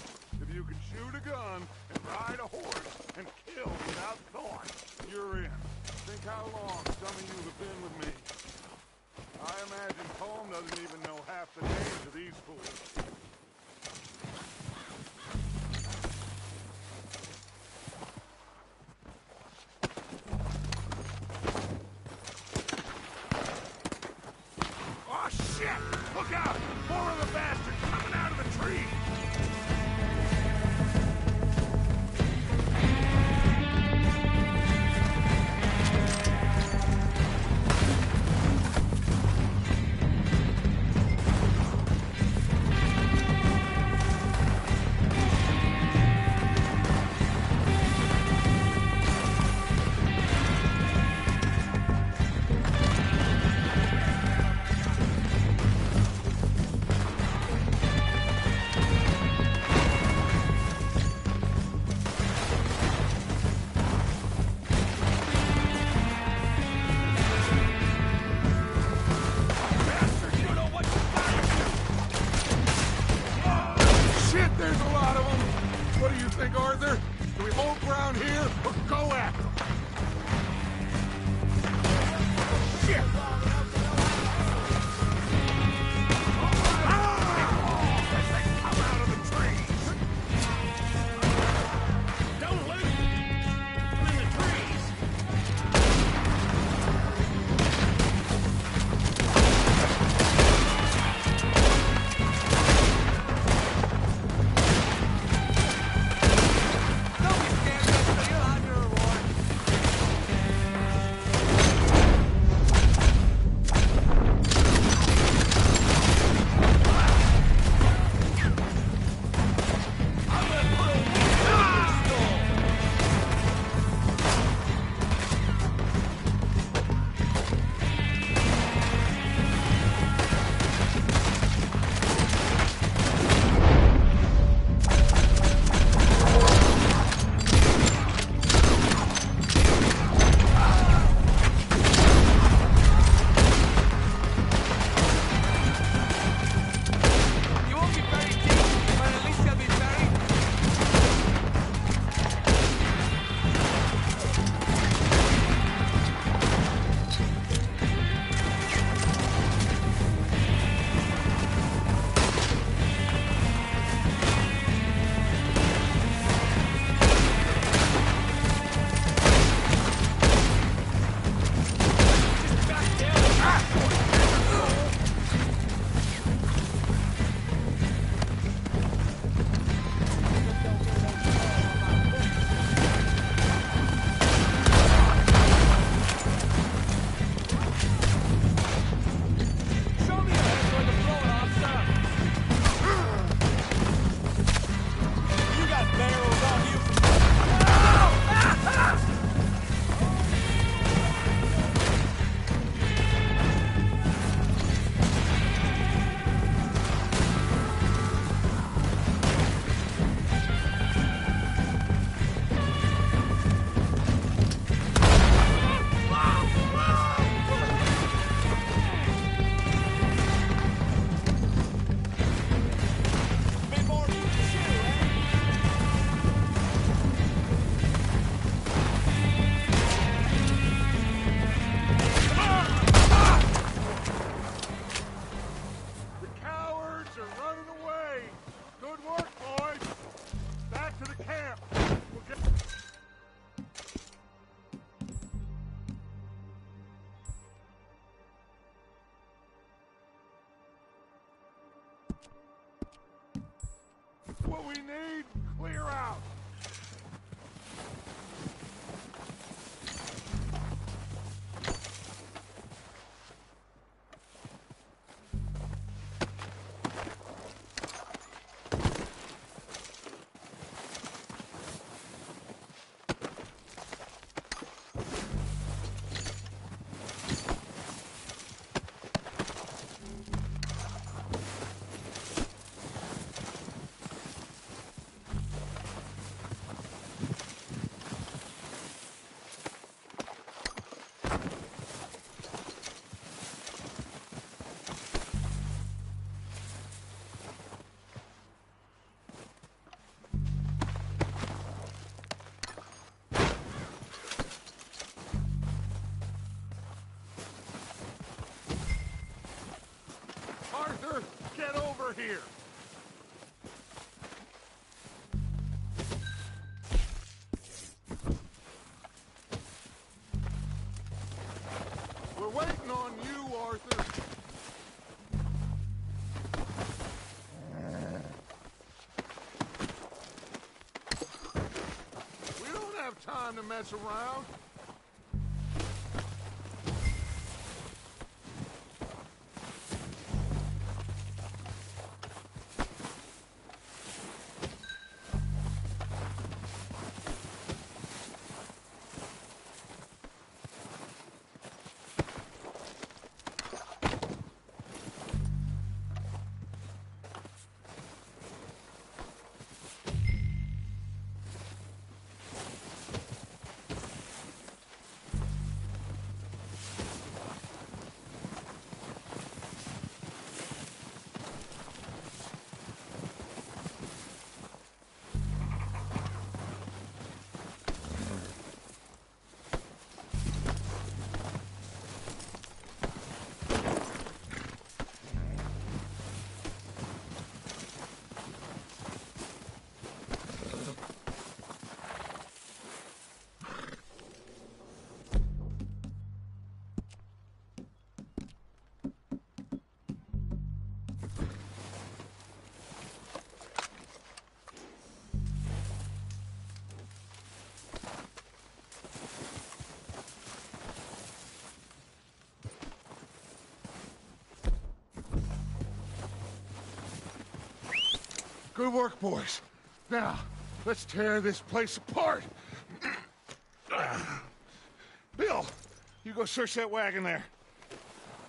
If you can shoot a gun and ride a horse and kill without thought, you're in. Think how long some of you have been with me. I imagine Colm doesn't even know half the names of these fools. Oh, shit! Look out! More of the bastards coming out of the trees! What we need, clear out. Arthur. We don't have time to mess around. Good work, boys. Now, let's tear this place apart. Bill, you go search that wagon there.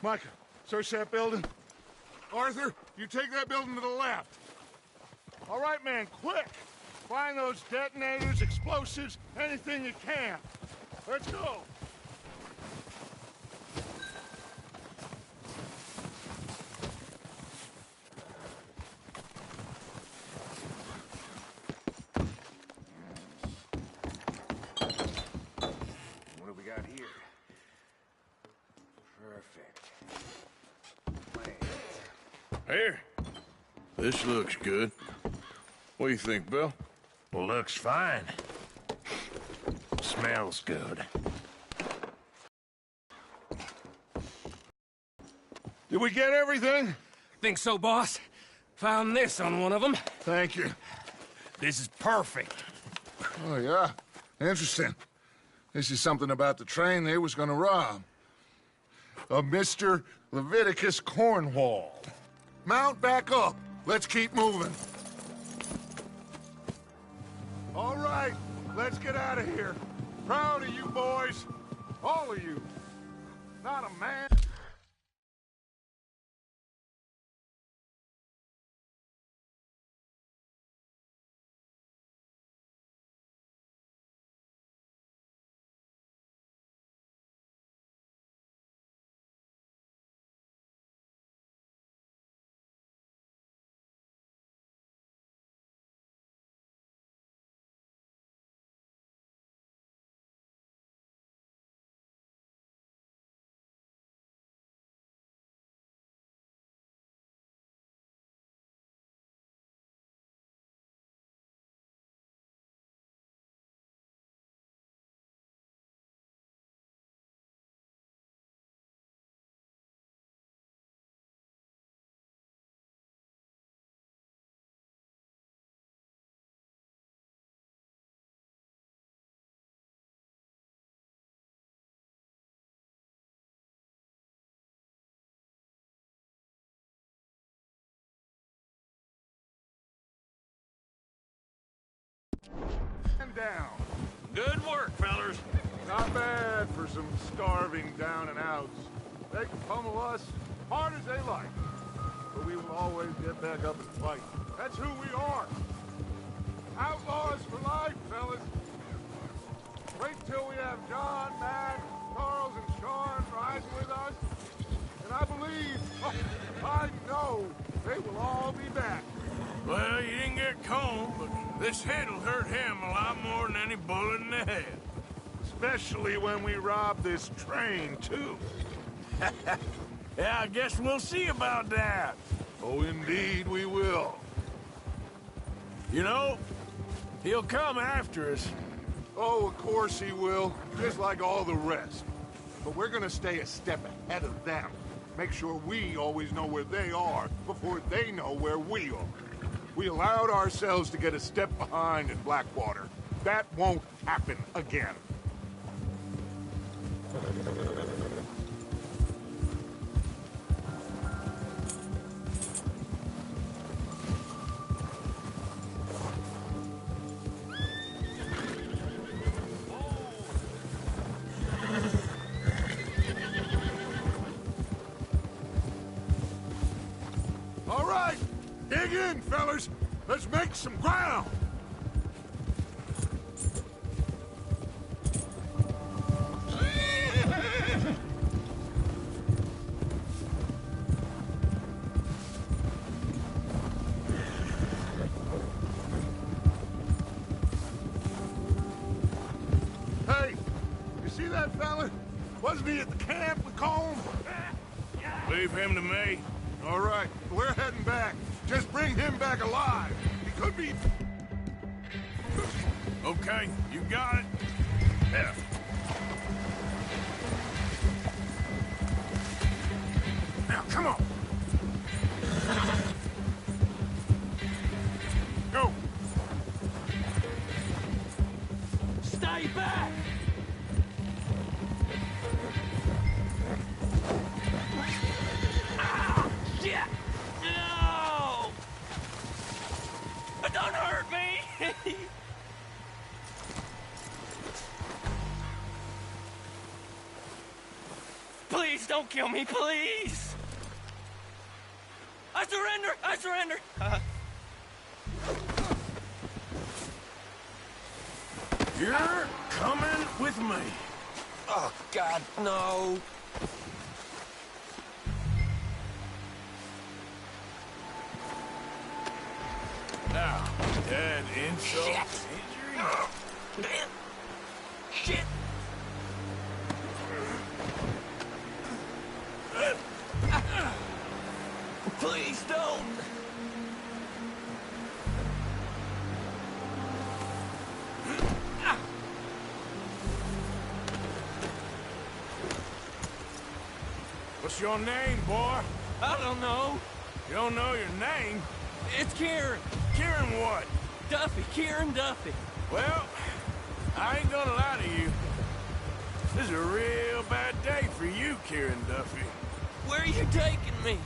Micah, search that building. Arthur, you take that building to the left. All right, man, quick. Find those detonators, explosives, anything you can. Let's go. Here. This looks good. What do you think, Bill? Looks fine. Smells good. Did we get everything? Think so, boss. Found this on one of them. Thank you. This is perfect. Oh, yeah? Interesting. This is something about the train they was gonna rob. A Mr. Leviticus Cornwall. Mount back up. Let's keep moving. All right, let's get out of here. Proud of you boys. All of you. Not a man. Down. Good work, fellers. Not bad for some starving down and outs. They can pummel us hard as they like, but we will always get back up and fight. That's who we are. Outlaws for life, fellas. Wait till we have John, Mac, Charles, and Sean riding with us, and I believe, I know, they will all be back. Well, you didn't get Cone, but this hit'll hurt him a lot more than any bullet in the head. Especially when we rob this train, too. Yeah, I guess we'll see about that. Oh, indeed we will. You know, he'll come after us. Oh, of course he will, just like all the rest. But we're gonna stay a step ahead of them. make sure we always know where they are before they know where we are. We allowed ourselves to get a step behind in Blackwater. That won't happen again. All right, dig in, fellas. Let's make some ground. Hey, you see that fella? Wasn't he at the camp with Colm? Leave him to me. All right, we're heading back. Just bring him back alive. He could be... Okay, you got it. Yeah. Now, come on. Go. Stay back! Ah, shit! No! Don't hurt me! Please don't kill me, please! I surrender! I surrender! You're coming with me. Oh, God, no. Now, dead insult injury. Shit! Please don't! What's your name, boy? I don't know. You don't know your name? It's Kieran. Kieran what? Duffy. Kieran Duffy. Well, I ain't gonna lie to you. This is a real bad day for you, Kieran Duffy. Where are you taking me?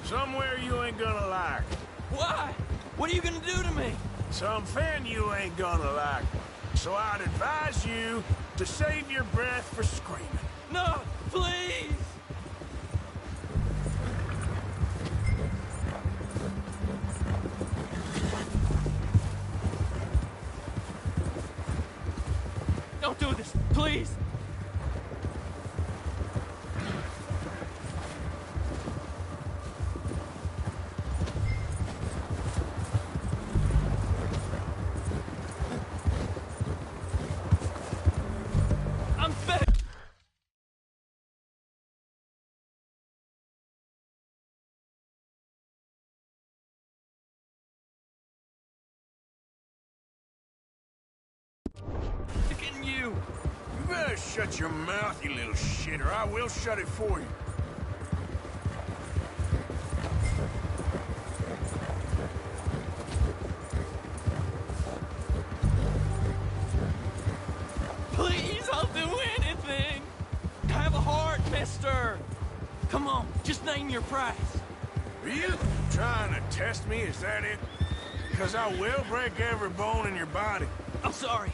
Somewhere you ain't gonna like. Why? What are you gonna do to me? Something you ain't gonna like. So I'd advise you to save your breath for screaming. No, please! Don't do this, please! I'm begging. You. You better shut your mouth, you little shit, or I will shut it for you. Please, I'll do anything. Have a heart, mister. Come on, just name your price. Are you trying to test me? Is that it? Because I will break every bone in your body. I'm sorry.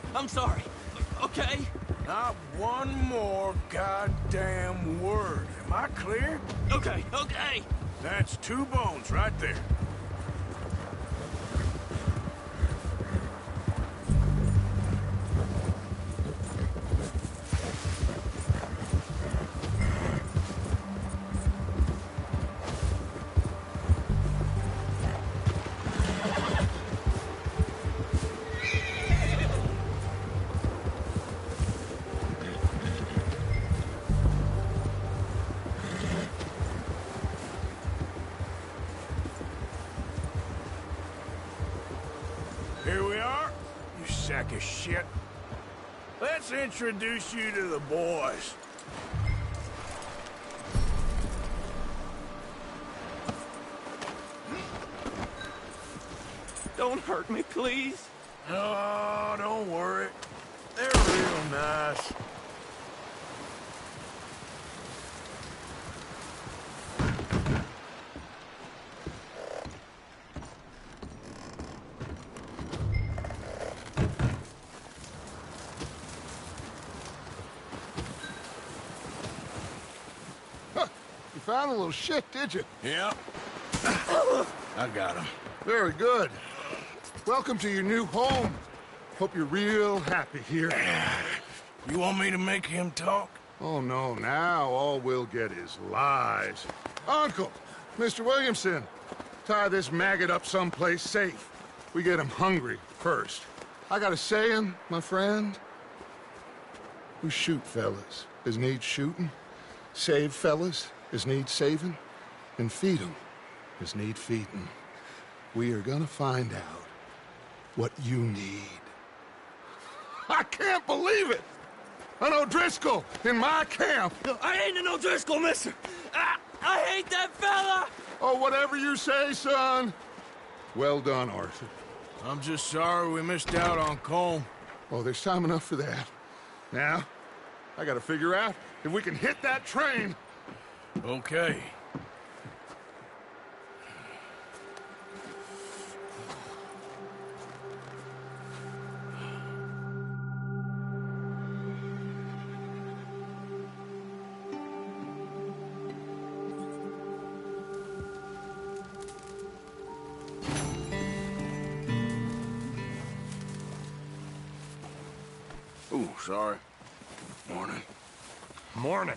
Okay? Not one more goddamn word. Am I clear? Okay. That's 2 bones right there. Here we are, you sack of shit. Let's introduce you to the boys. Don't hurt me, please. Oh, don't worry. They're real nice. You found a little shit, did you? Yep. I got him. Very good. Welcome to your new home. Hope you're real happy here. You want me to make him talk? Oh, no, now all we'll get is lies. Uncle, Mr. Williamson, tie this maggot up someplace safe. We get him hungry first. I got a saying, my friend. We shoot fellas as need shooting, save fellas as need saving, and feed 'em as need feeding. We are gonna find out what you need. I can't believe it! An O'Driscoll in my camp! I ain't an O'Driscoll, mister! I hate that fella! Oh, whatever you say, son. Well done, Arthur. I'm just sorry we missed out on Colm. Oh, there's time enough for that. Now, I gotta figure out if we can hit that train. Okay. Ooh, sorry. Morning. Morning.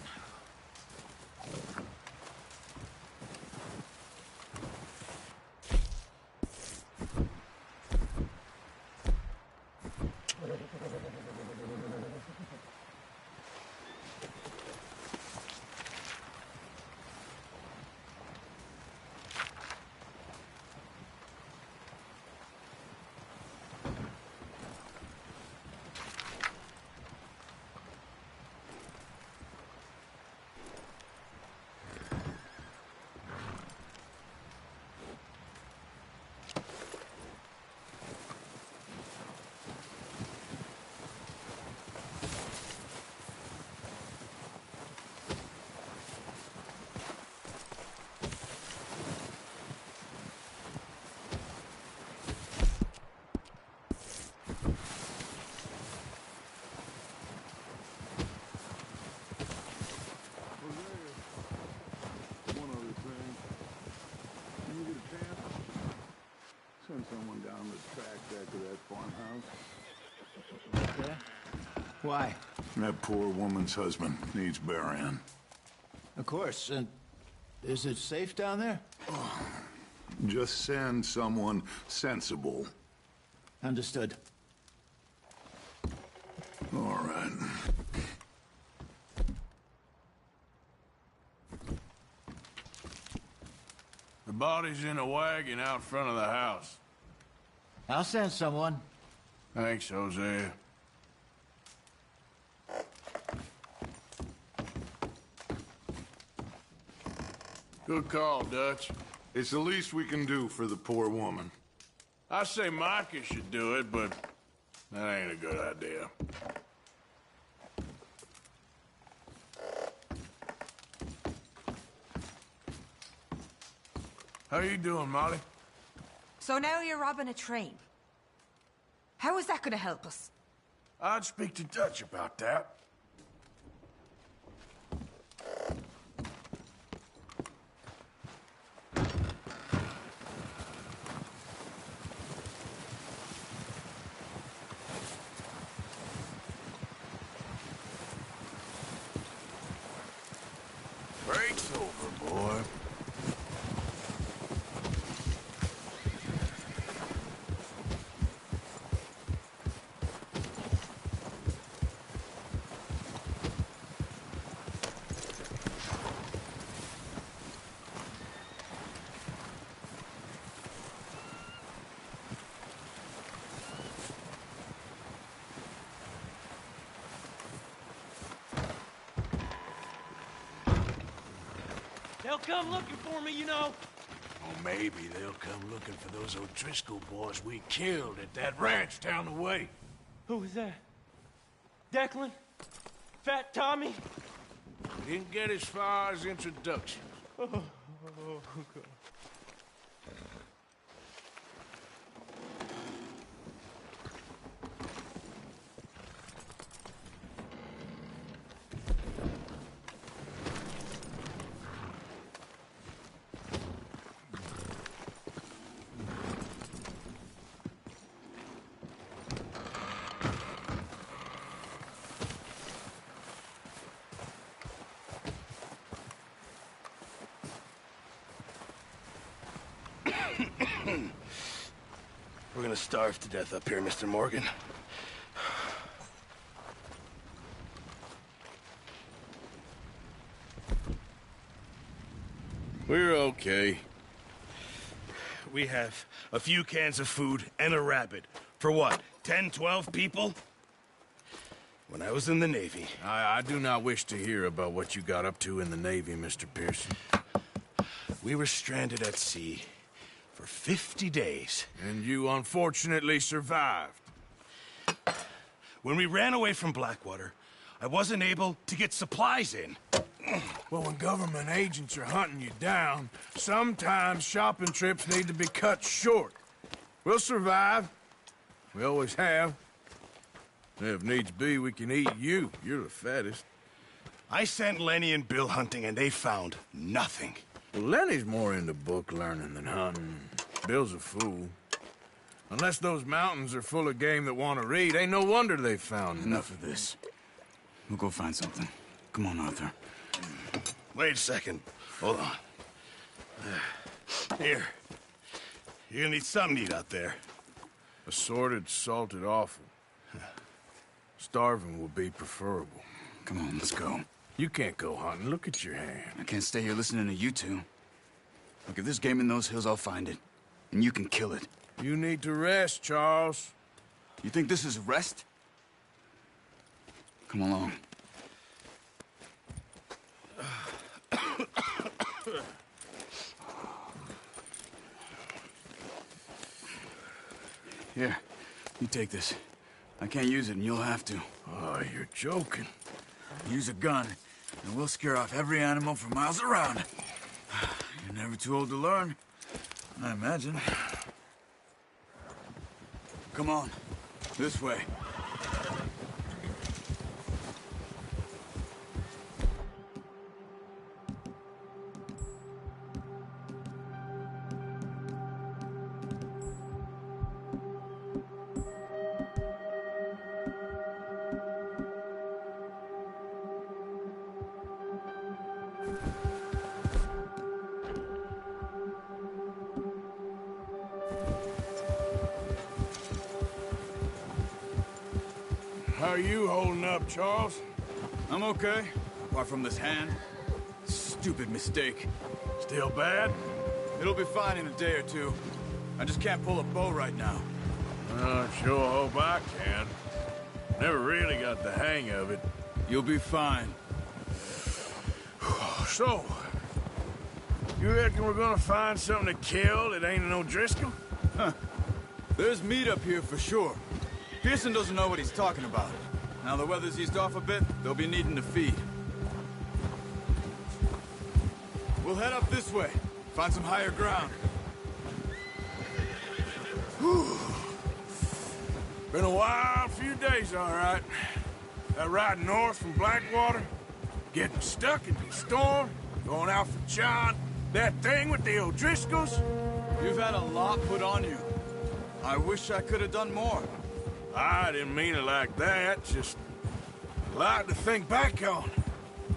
Send someone down the track back to that farmhouse. Okay. Why? That poor woman's husband needs burying. Of course. And is it safe down there? Just send someone sensible. Understood. All right. The body's in a wagon out front of the house. I'll send someone. Thanks, Hosea. Good call, Dutch. It's the least we can do for the poor woman. I say Micah should do it, but that ain't a good idea. How you doing, Molly? So now you're robbing a train. How is that gonna help us? I'd speak to Dutch about that. Break's over, boy. They'll come looking for me, you know. maybe they'll come looking for those O'Driscoll boys we killed at that ranch down the way. Who was that? Declan? Fat Tommy? We didn't get as far as introductions. Oh, God. We're gonna starve to death up here, Mr. Morgan. We're okay. We have a few cans of food and a rabbit. For what, 10, 12 people? When I was in the Navy... I do not wish to hear about what you got up to in the Navy, Mr. Pearson. We were stranded at sea for 50 days. And you unfortunately survived. When we ran away from Blackwater, I wasn't able to get supplies in. Well, when government agents are hunting you down, sometimes shopping trips need to be cut short. We'll survive. We always have. If needs be, we can eat you. You're the fattest. I sent Lenny and Bill hunting, and they found nothing. Well, Lenny's more into book learning than hunting. Bill's a fool. Unless those mountains are full of game that want to read, ain't no wonder they found Enough of this. We'll go find something. Come on, Arthur. Wait a second. Hold on. Here. You're gonna need something to eat out there. Assorted, salted offal. Starving would be preferable. Come on, let's go. You can't go hunting. Look at your hand. I can't stay here listening to you two. Look, if there's game in those hills, I'll find it. And you can kill it. You need to rest, Charles. You think this is rest? Come along. Here, you take this. I can't use it, and you'll have to. Oh, you're joking. Use a gun, and we'll scare off every animal for miles around. You're never too old to learn, I imagine. Come on, this way. How are you holding up, Charles? I'm okay, apart from this hand. Stupid mistake. Still bad? It'll be fine in a day or two. I just can't pull a bow right now. I sure hope I can. Never really got the hang of it. You'll be fine. So, you reckon we're gonna find something to kill that ain't an O'Driscoll? Huh. There's meat up here for sure. Pearson doesn't know what he's talking about. Now the weather's eased off a bit, they'll be needing to feed. We'll head up this way, find some higher ground. Whew. Been a wild few days, all right. That ride north from Blackwater, getting stuck in the storm, going out for John, that thing with the O'Driscolls. You've had a lot put on you. I wish I could have done more. I didn't mean it like that, just a lot to think back on.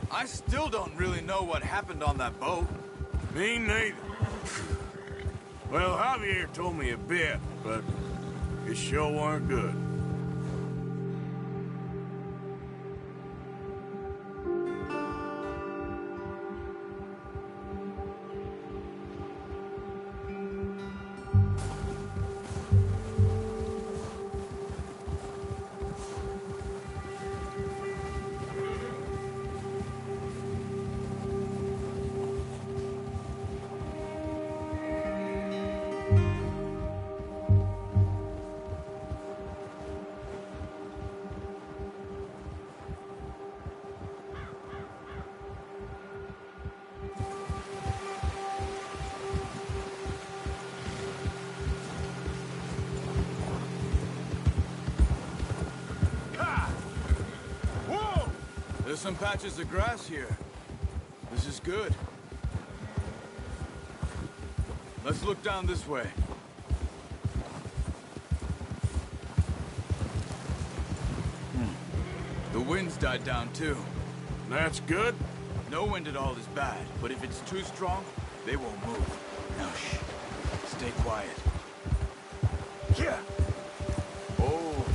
I still don't really know what happened on that boat. Me neither. Well, Javier told me a bit, but it sure weren't good. There's some patches of grass here. This is good. Let's look down this way. The wind's died down too. That's good. No wind at all is bad, but if it's too strong, they won't move. Now shh. Stay quiet. Yeah. Oh.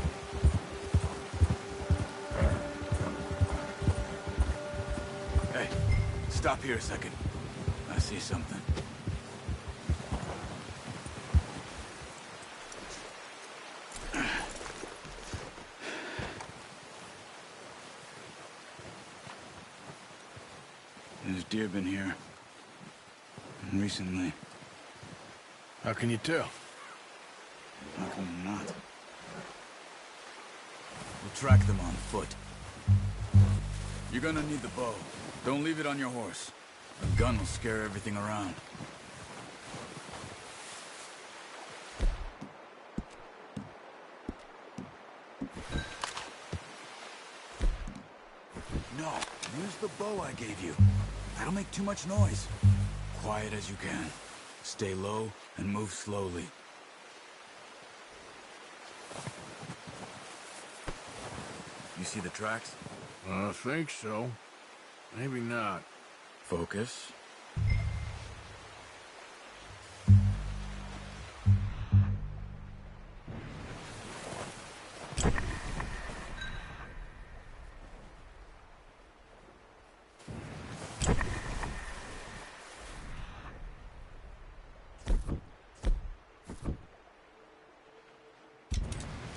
Hey, stop here a second. I see something. There's deer been here. Recently. How can you tell? How come not? We'll track them on foot. You're gonna need the bow. Don't leave it on your horse. A gun will scare everything around. No, use the bow I gave you. That'll make too much noise. Quiet as you can. Stay low and move slowly. You see the tracks? I think so. Maybe not. Focus.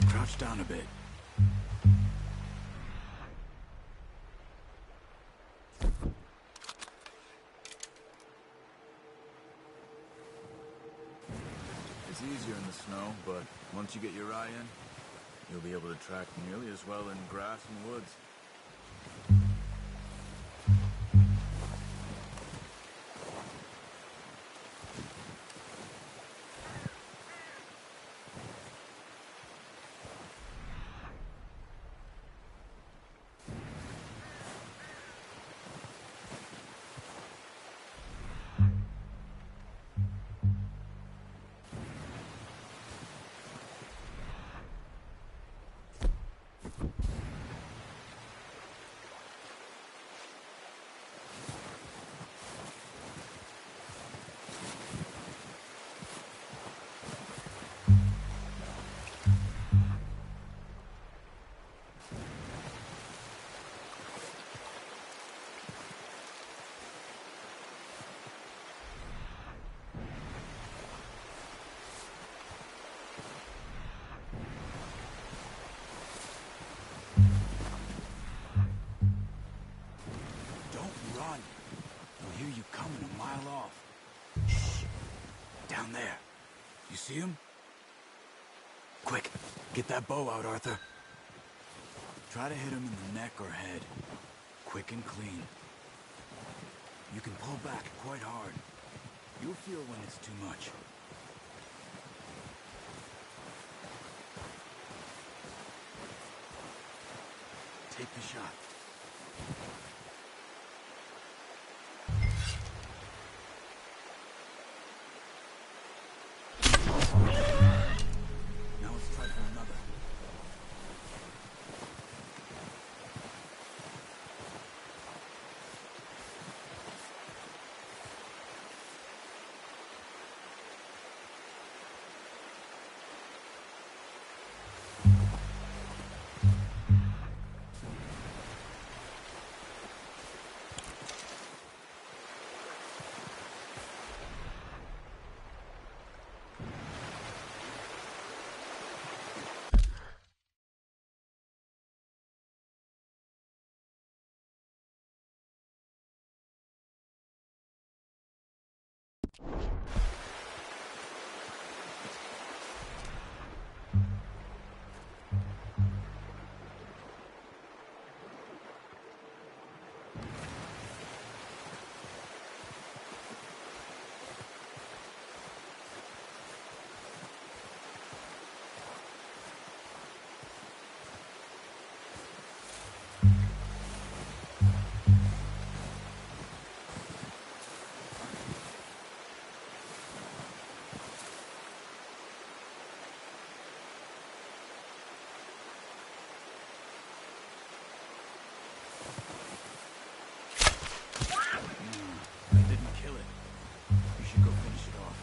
Crouch down a bit. It's easier in the snow, but once you get your eye in, you'll be able to track nearly as well in grass and woods. See him? Quick, get that bow out, Arthur. Try to hit him in the neck or head. Quick and clean. You can pull back quite hard. You'll feel when it's too much. Take the shot. That didn't kill it. You should go finish it off.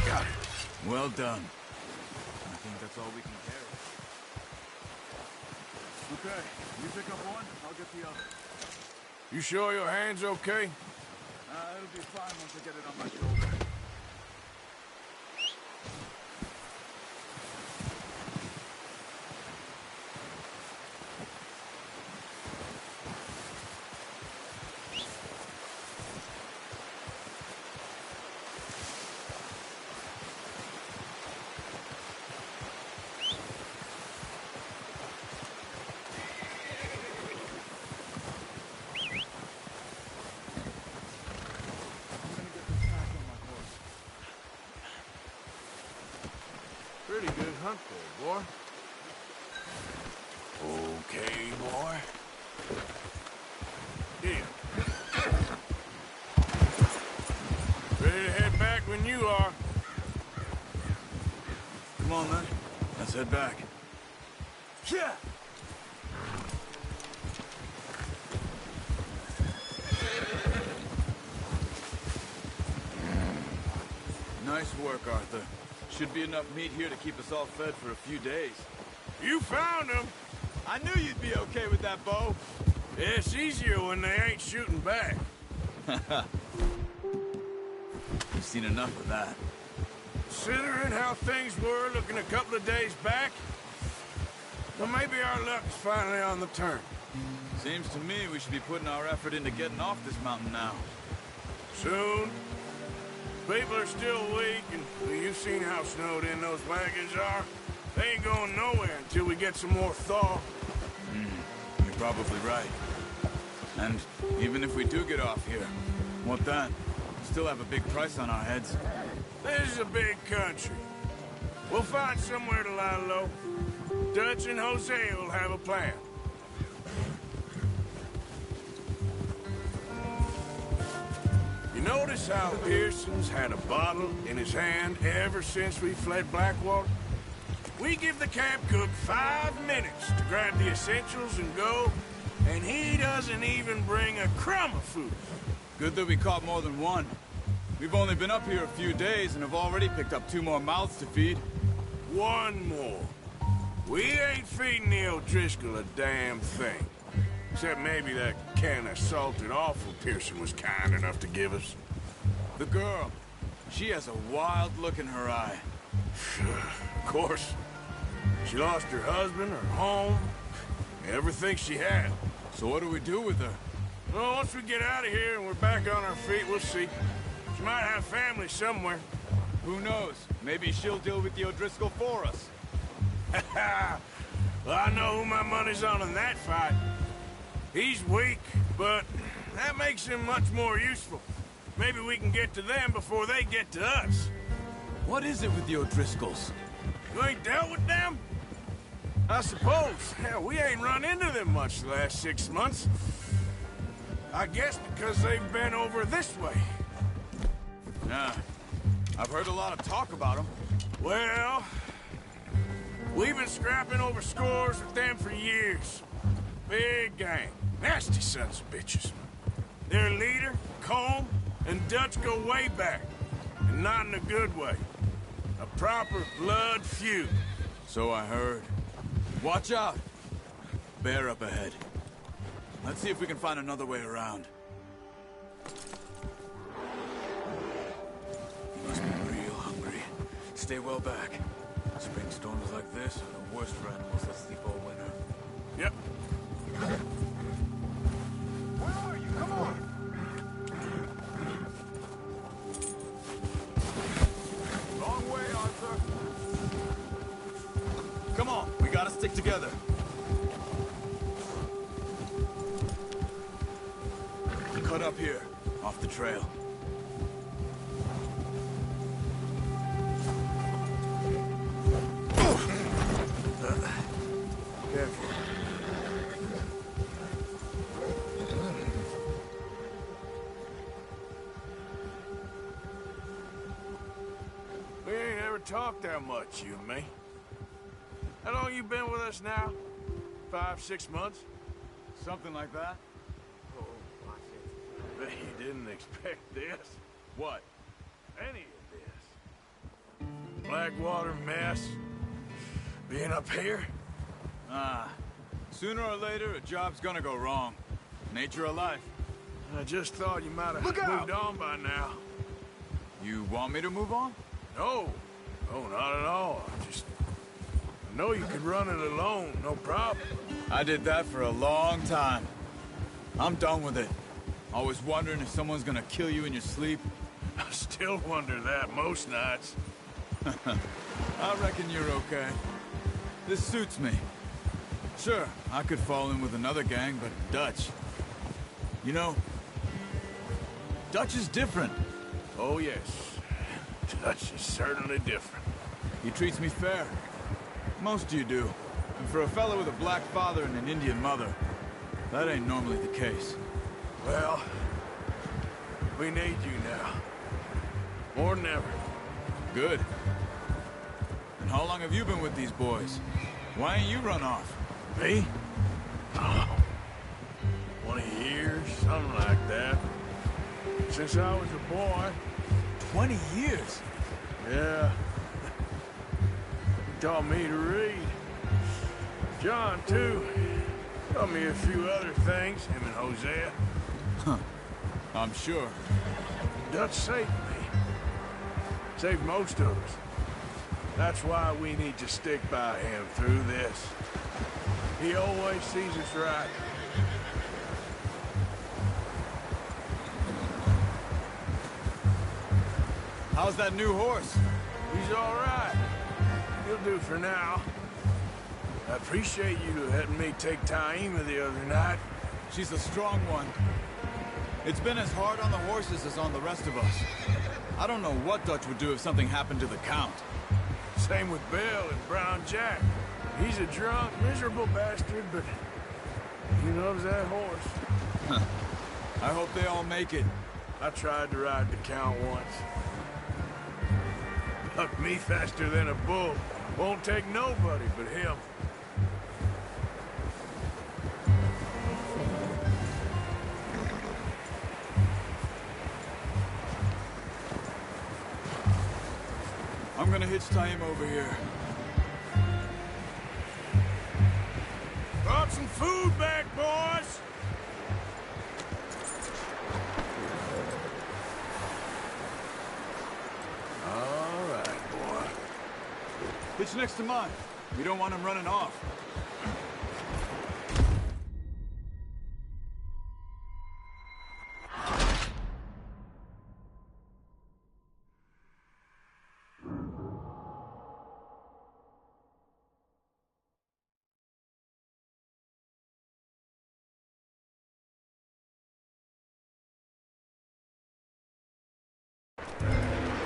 Got it. Well done. I think that's all we can carry. Okay, you pick up one, I'll get the other. You sure your hand's okay? It'll be fine once I get it on my shoulder. Pretty good hunt there, boy. Okay, boy. Here. Ready to head back when you are. Come on, then. Let's head back. Yeah! Nice work, Arthur. Should be enough meat here to keep us all fed for a few days. You found them! I knew you'd be okay with that bow. It's easier when they ain't shooting back. You've seen enough of that. Considering how things were looking a couple of days back, well, maybe our luck's finally on the turn. Seems to me we should be putting our effort into getting off this mountain now. Soon. People are still weak, and you've seen how snowed in those wagons are. They ain't going nowhere until we get some more thaw. You're probably right. And even if we do get off here, what then? Still have a big price on our heads. This is a big country. We'll find somewhere to lie low. Dutch and Jose will have a plan. You notice how Pearson's had a bottle in his hand ever since we fled Blackwater? We give the camp cook 5 minutes to grab the essentials and go, and he doesn't even bring a crumb of food. Good that we caught more than one. We've only been up here a few days and have already picked up 2 more mouths to feed. 1 more. We ain't feeding the O'Driscoll a damn thing. Except maybe that can of salted offal Pearson was kind enough to give us. The girl. She has a wild look in her eye. Of course. She lost her husband, her home, everything she had. So what do we do with her? Well, once we get out of here and we're back on our feet, we'll see. She might have family somewhere. Who knows? Maybe she'll deal with the O'Driscoll for us. Well, I know who my money's on in that fight. He's weak, but that makes him much more useful. Maybe we can get to them before they get to us. What is it with the O'Driscolls? You ain't dealt with them? I suppose. Hell, we ain't run into them much the last 6 months. I guess because they've been over this way. Yeah. I've heard a lot of talk about them. Well, we've been scrapping over scores with them for years. Big gang. Nasty sons of bitches. Their leader, Combe, and Dutch go way back. And not in a good way. A proper blood feud. So I heard. Watch out! Bear up ahead. Let's see if we can find another way around. You must be real hungry. Stay well back. Spring storms like this are the worst for animals that sleep all winter. Yep. Where are you? Come on! Wrong way, Arthur. Come on, we gotta stick together. Cut up here, off the trail. Careful. We ain't ever talked that much, you and me. How long you been with us now? 5, 6 months? Something like that. Oh, watch it. Bet you didn't expect this. What? Any of this. Blackwater mess. Being up here? Sooner or later, a job's gonna go wrong. Nature of life. I just thought you might have Look out! moved on by now. You want me to move on? No. No, not at all. I know you could run it alone, no problem. I did that for a long time. I'm done with it. Always wondering if someone's gonna kill you in your sleep. I still wonder that most nights. I reckon you're okay. This suits me. Sure, I could fall in with another gang, but Dutch... You know, Dutch is different. Oh, yes. Dutch is certainly different. He treats me fair. Most of you do. And for a fellow with a black father and an Indian mother, that ain't normally the case. Well, we need you now. More than ever. Good. And how long have you been with these boys? Why ain't you run off? Me? Oh, 20 years, something like that. Since I was a boy. 20 years? Yeah. He taught me to read. John, too. Taught me a few other things, him and Hosea. Huh. I'm sure. Dutch saved me. Saved most of us. That's why we need to stick by him through this. He always sees us right. How's that new horse? He's all right. He'll do for now. I appreciate you letting me take Taima the other night. She's a strong one. It's been as hard on the horses as on the rest of us. I don't know what Dutch would do if something happened to the Count. Same with Bill and Brown Jack. He's a drunk, miserable bastard, but he loves that horse. I hope they all make it. I tried to ride the Count once. Bucked me faster than a bull. Won't take nobody but him. I'm gonna hitch Taima over here. Brought some food back, boys! All right, boy. Hitch next to mine. We don't want him running off.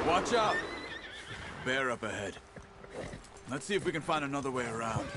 Watch out! Bear up ahead. Let's see if we can find another way around.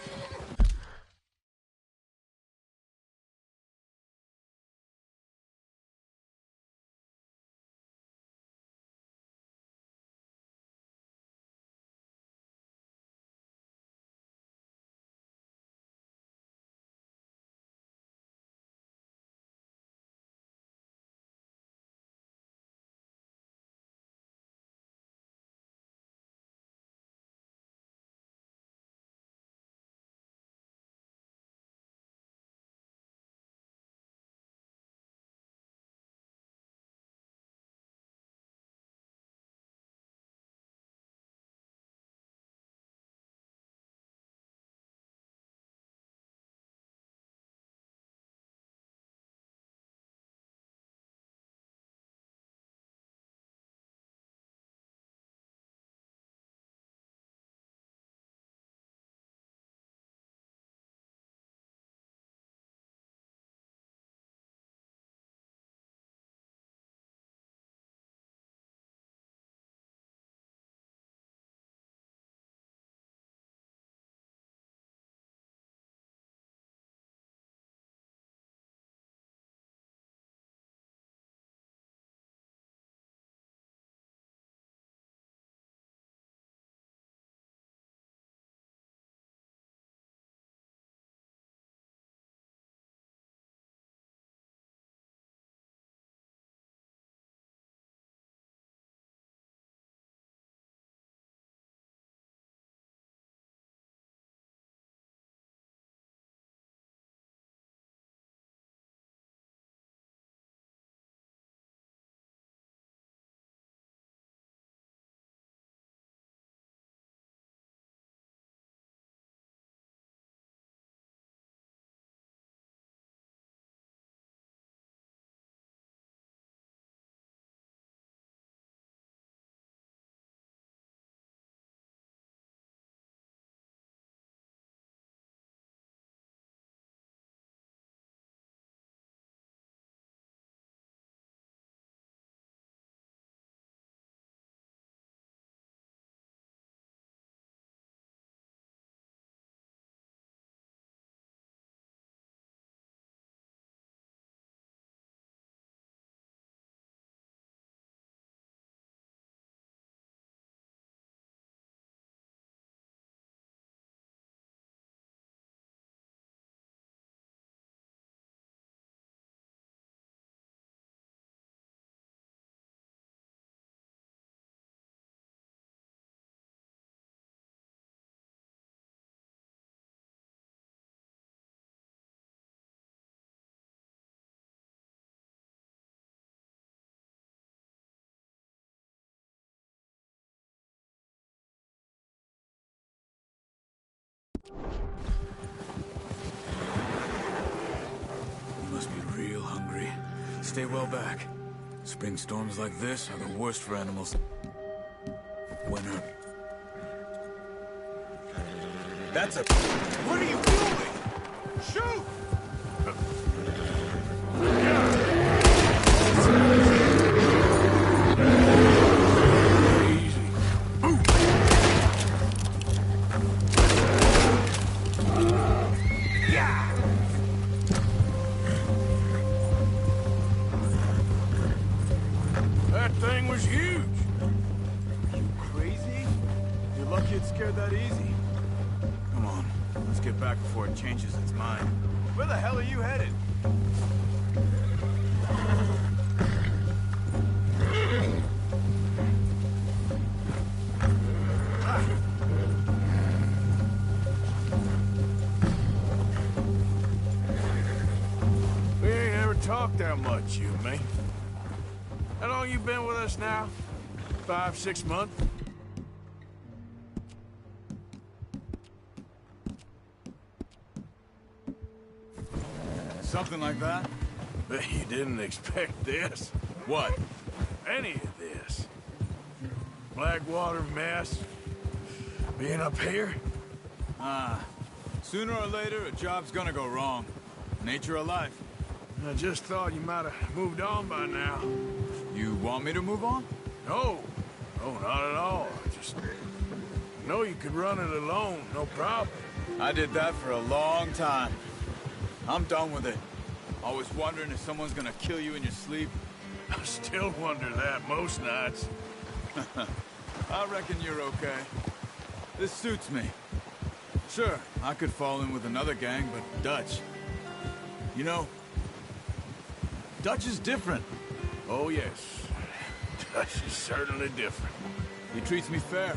You must be real hungry. Stay well back. Spring storms like this are the worst for animals. Winter. That's a... What are you doing? Shoot! That thing was huge. You crazy? You're lucky it scared that easy. Come on, let's get back before it changes its mind. Where the hell are you headed? We ain't ever talked that much, you and me. How long you been with us now? 5, 6 months? Something like that? Bet you didn't expect this. What? Any of this. Blackwater mess. Being up here? Sooner or later, a job's gonna go wrong. Nature of life. I just thought you might have moved on by now. You want me to move on? No. No, not at all. Just know you could run it alone, no problem. I did that for a long time. I'm done with it. Always wondering if someone's gonna kill you in your sleep. I still wonder that most nights. I reckon you're okay. This suits me. Sure, I could fall in with another gang, but Dutch. You know, Dutch is different. Oh, yes. Dutch is certainly different. He treats me fair.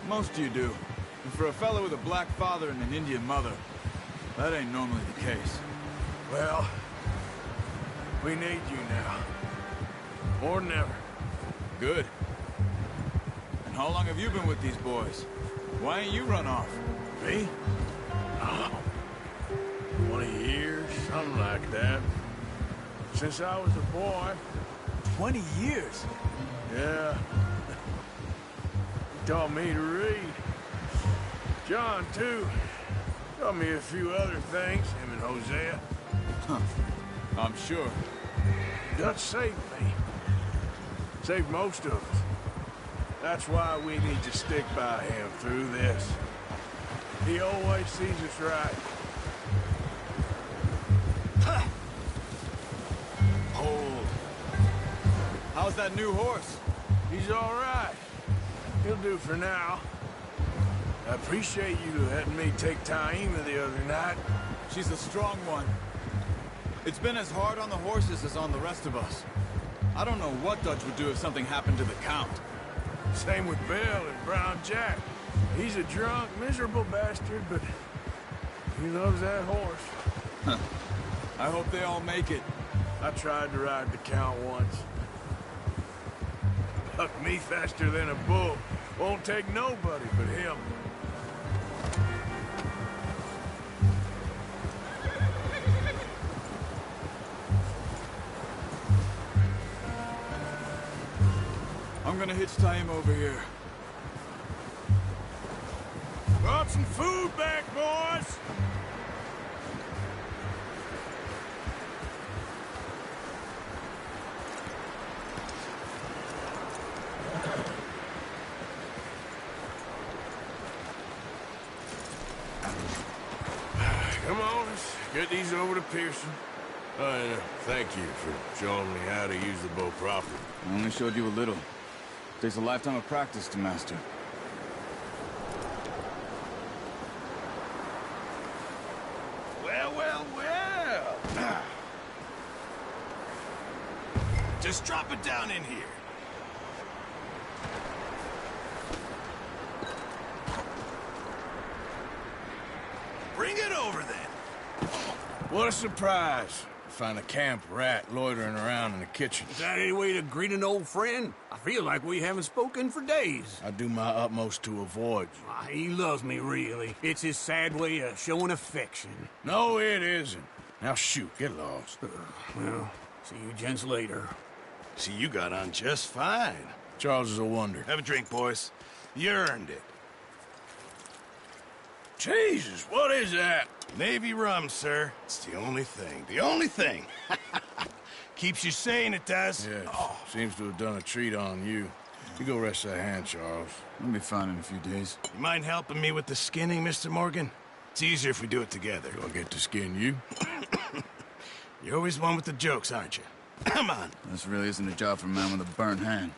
Most of you do. And for a fellow with a black father and an Indian mother, that ain't normally the case. Well, we need you now. More than ever. Good. And how long have you been with these boys? Why ain't you run off? Me? Oh, 20 years, something like that. Since I was a boy. 20 years? Yeah. He taught me to read. John, too. Taught me a few other things, him and Hosea. Huh. I'm sure. Dutch saved me. Saved most of us. That's why we need to stick by him through this. He always sees us right. Hold. How's that new horse? He's all right. He'll do for now. I appreciate you letting me take Taima the other night. She's a strong one. It's been as hard on the horses as on the rest of us. I don't know what Dutch would do if something happened to the Count. Same with Bill and Brown Jack. He's a drunk, miserable bastard, but he loves that horse. I hope they all make it. I tried to ride the Count once. Bucked me faster than a bull. Won't take nobody but him. I'm gonna hitch Taima over here. Brought some food back, boys! Come on, let's get these over to Pearson. Thank you for showing me how to use the bow properly. I only showed you a little. Takes a lifetime of practice to master. Well, well, well. Just drop it down in here. Bring it over then. What a surprise. find a camp rat loitering around in the kitchen. Is that any way to greet an old friend? I feel like we haven't spoken for days. I do my utmost to avoid you. He loves me, really. It's his sad way of showing affection. No, it isn't. Now shoot, get lost. Well, see you gents later. See, you got on just fine. Charles is a wonder. Have a drink, boys. You earned it. Jesus, what is that? Navy rum, sir. It's the only thing. The only thing. Keeps you sane, it does. Yeah, seems to have done a treat on you. You go rest that hand, Charles. We'll be fine in a few days. You mind helping me with the skinning, Mr. Morgan? It's easier if we do it together. Do I get to skin you? You're always one with the jokes, aren't you? Come on. This really isn't a job for a man with a burnt hand.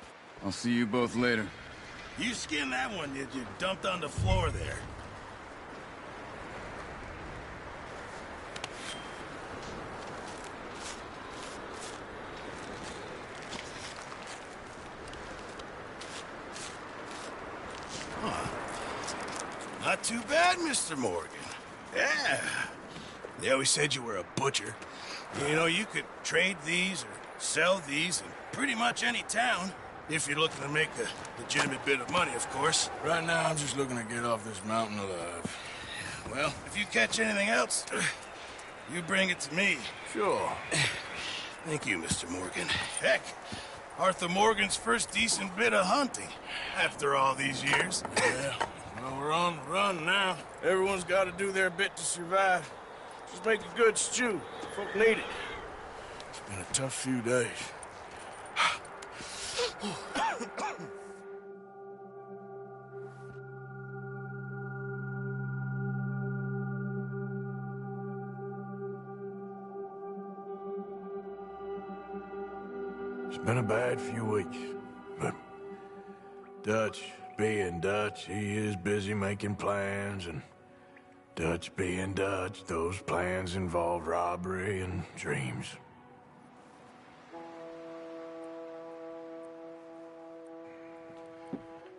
I'll see you both later. You skin that one that you dumped on the floor there. Not too bad, Mr. Morgan. Yeah. They always said you were a butcher. You know, you could trade these or sell these in pretty much any town. If you're looking to make a legitimate bit of money, of course. Right now, I'm just looking to get off this mountain alive. Well, if you catch anything else, you bring it to me. Sure. Thank you, Mr. Morgan. Heck, Arthur Morgan's first decent bit of hunting after all these years. Yeah. Well, we're on the run now. Everyone's got to do their bit to survive. Just make a good stew. Folk need it. It's been a tough few days. It's been a bad few weeks, but Dutch being Dutch, he is busy making plans, and Dutch being Dutch, those plans involve robbery and dreams.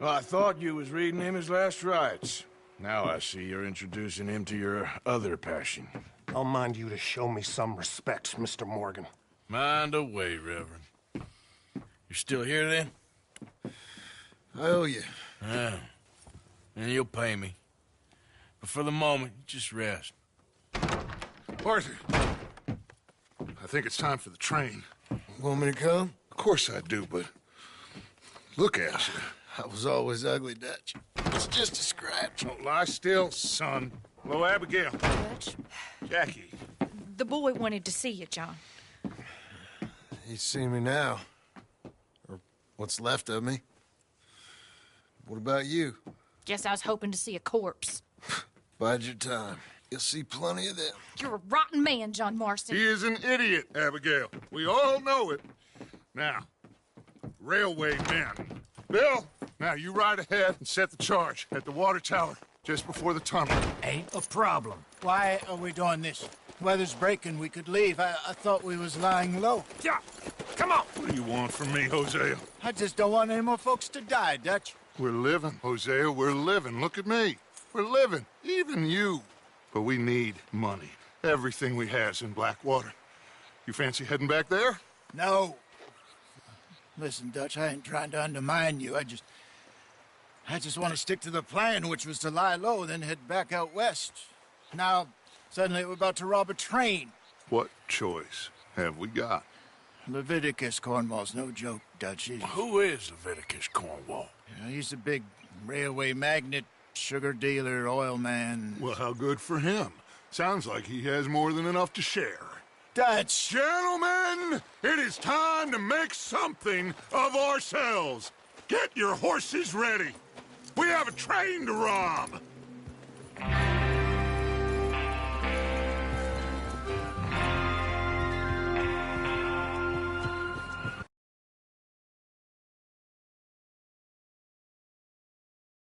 Well, I thought you was reading him his last rites. Now I see you're introducing him to your other passion. I'll mind you to show me some respect, Mr. Morgan. Mind away, Reverend. You're still here, then? I owe you. Yeah. And you'll pay me. But for the moment, just rest. Arthur, I think it's time for the train. Want me to come? Of course I do, but look at you. I was always ugly, Dutch. It's just a scratch. Don't lie still, son. Hello, Abigail. Dutch, Jackie. the boy wanted to see you, John. He's seen me now. Or what's left of me. What about you? Guess I was hoping to see a corpse. Bide your time. You'll see plenty of them. You're a rotten man, John Marston. He is an idiot, Abigail. We all know it. Now, railway men. Bill, now you ride ahead and set the charge at the water tower just before the tunnel. Ain't a problem. Why are we doing this? Weather's breaking. We could leave. I thought we was lying low. Yeah, come on. What do you want from me, Hosea? I just don't want any more folks to die, Dutch. We're living, Hosea. We're living. Look at me. We're living. Even you. But we need money. Everything we has in Blackwater. You fancy heading back there? No. Listen, Dutch, I ain't trying to undermine you. I just want to stick to the plan, which was to lie low, then head back out west. Now, suddenly we're about to rob a train. What choice have we got? Leviticus Cornwall's no joke, Dutch. Who is Leviticus Cornwall? He's a big railway magnate, sugar dealer, oil man. Well, how good for him. Sounds like he has more than enough to share. Dutch! Gentlemen, it is time to make something of ourselves. Get your horses ready. We have a train to rob.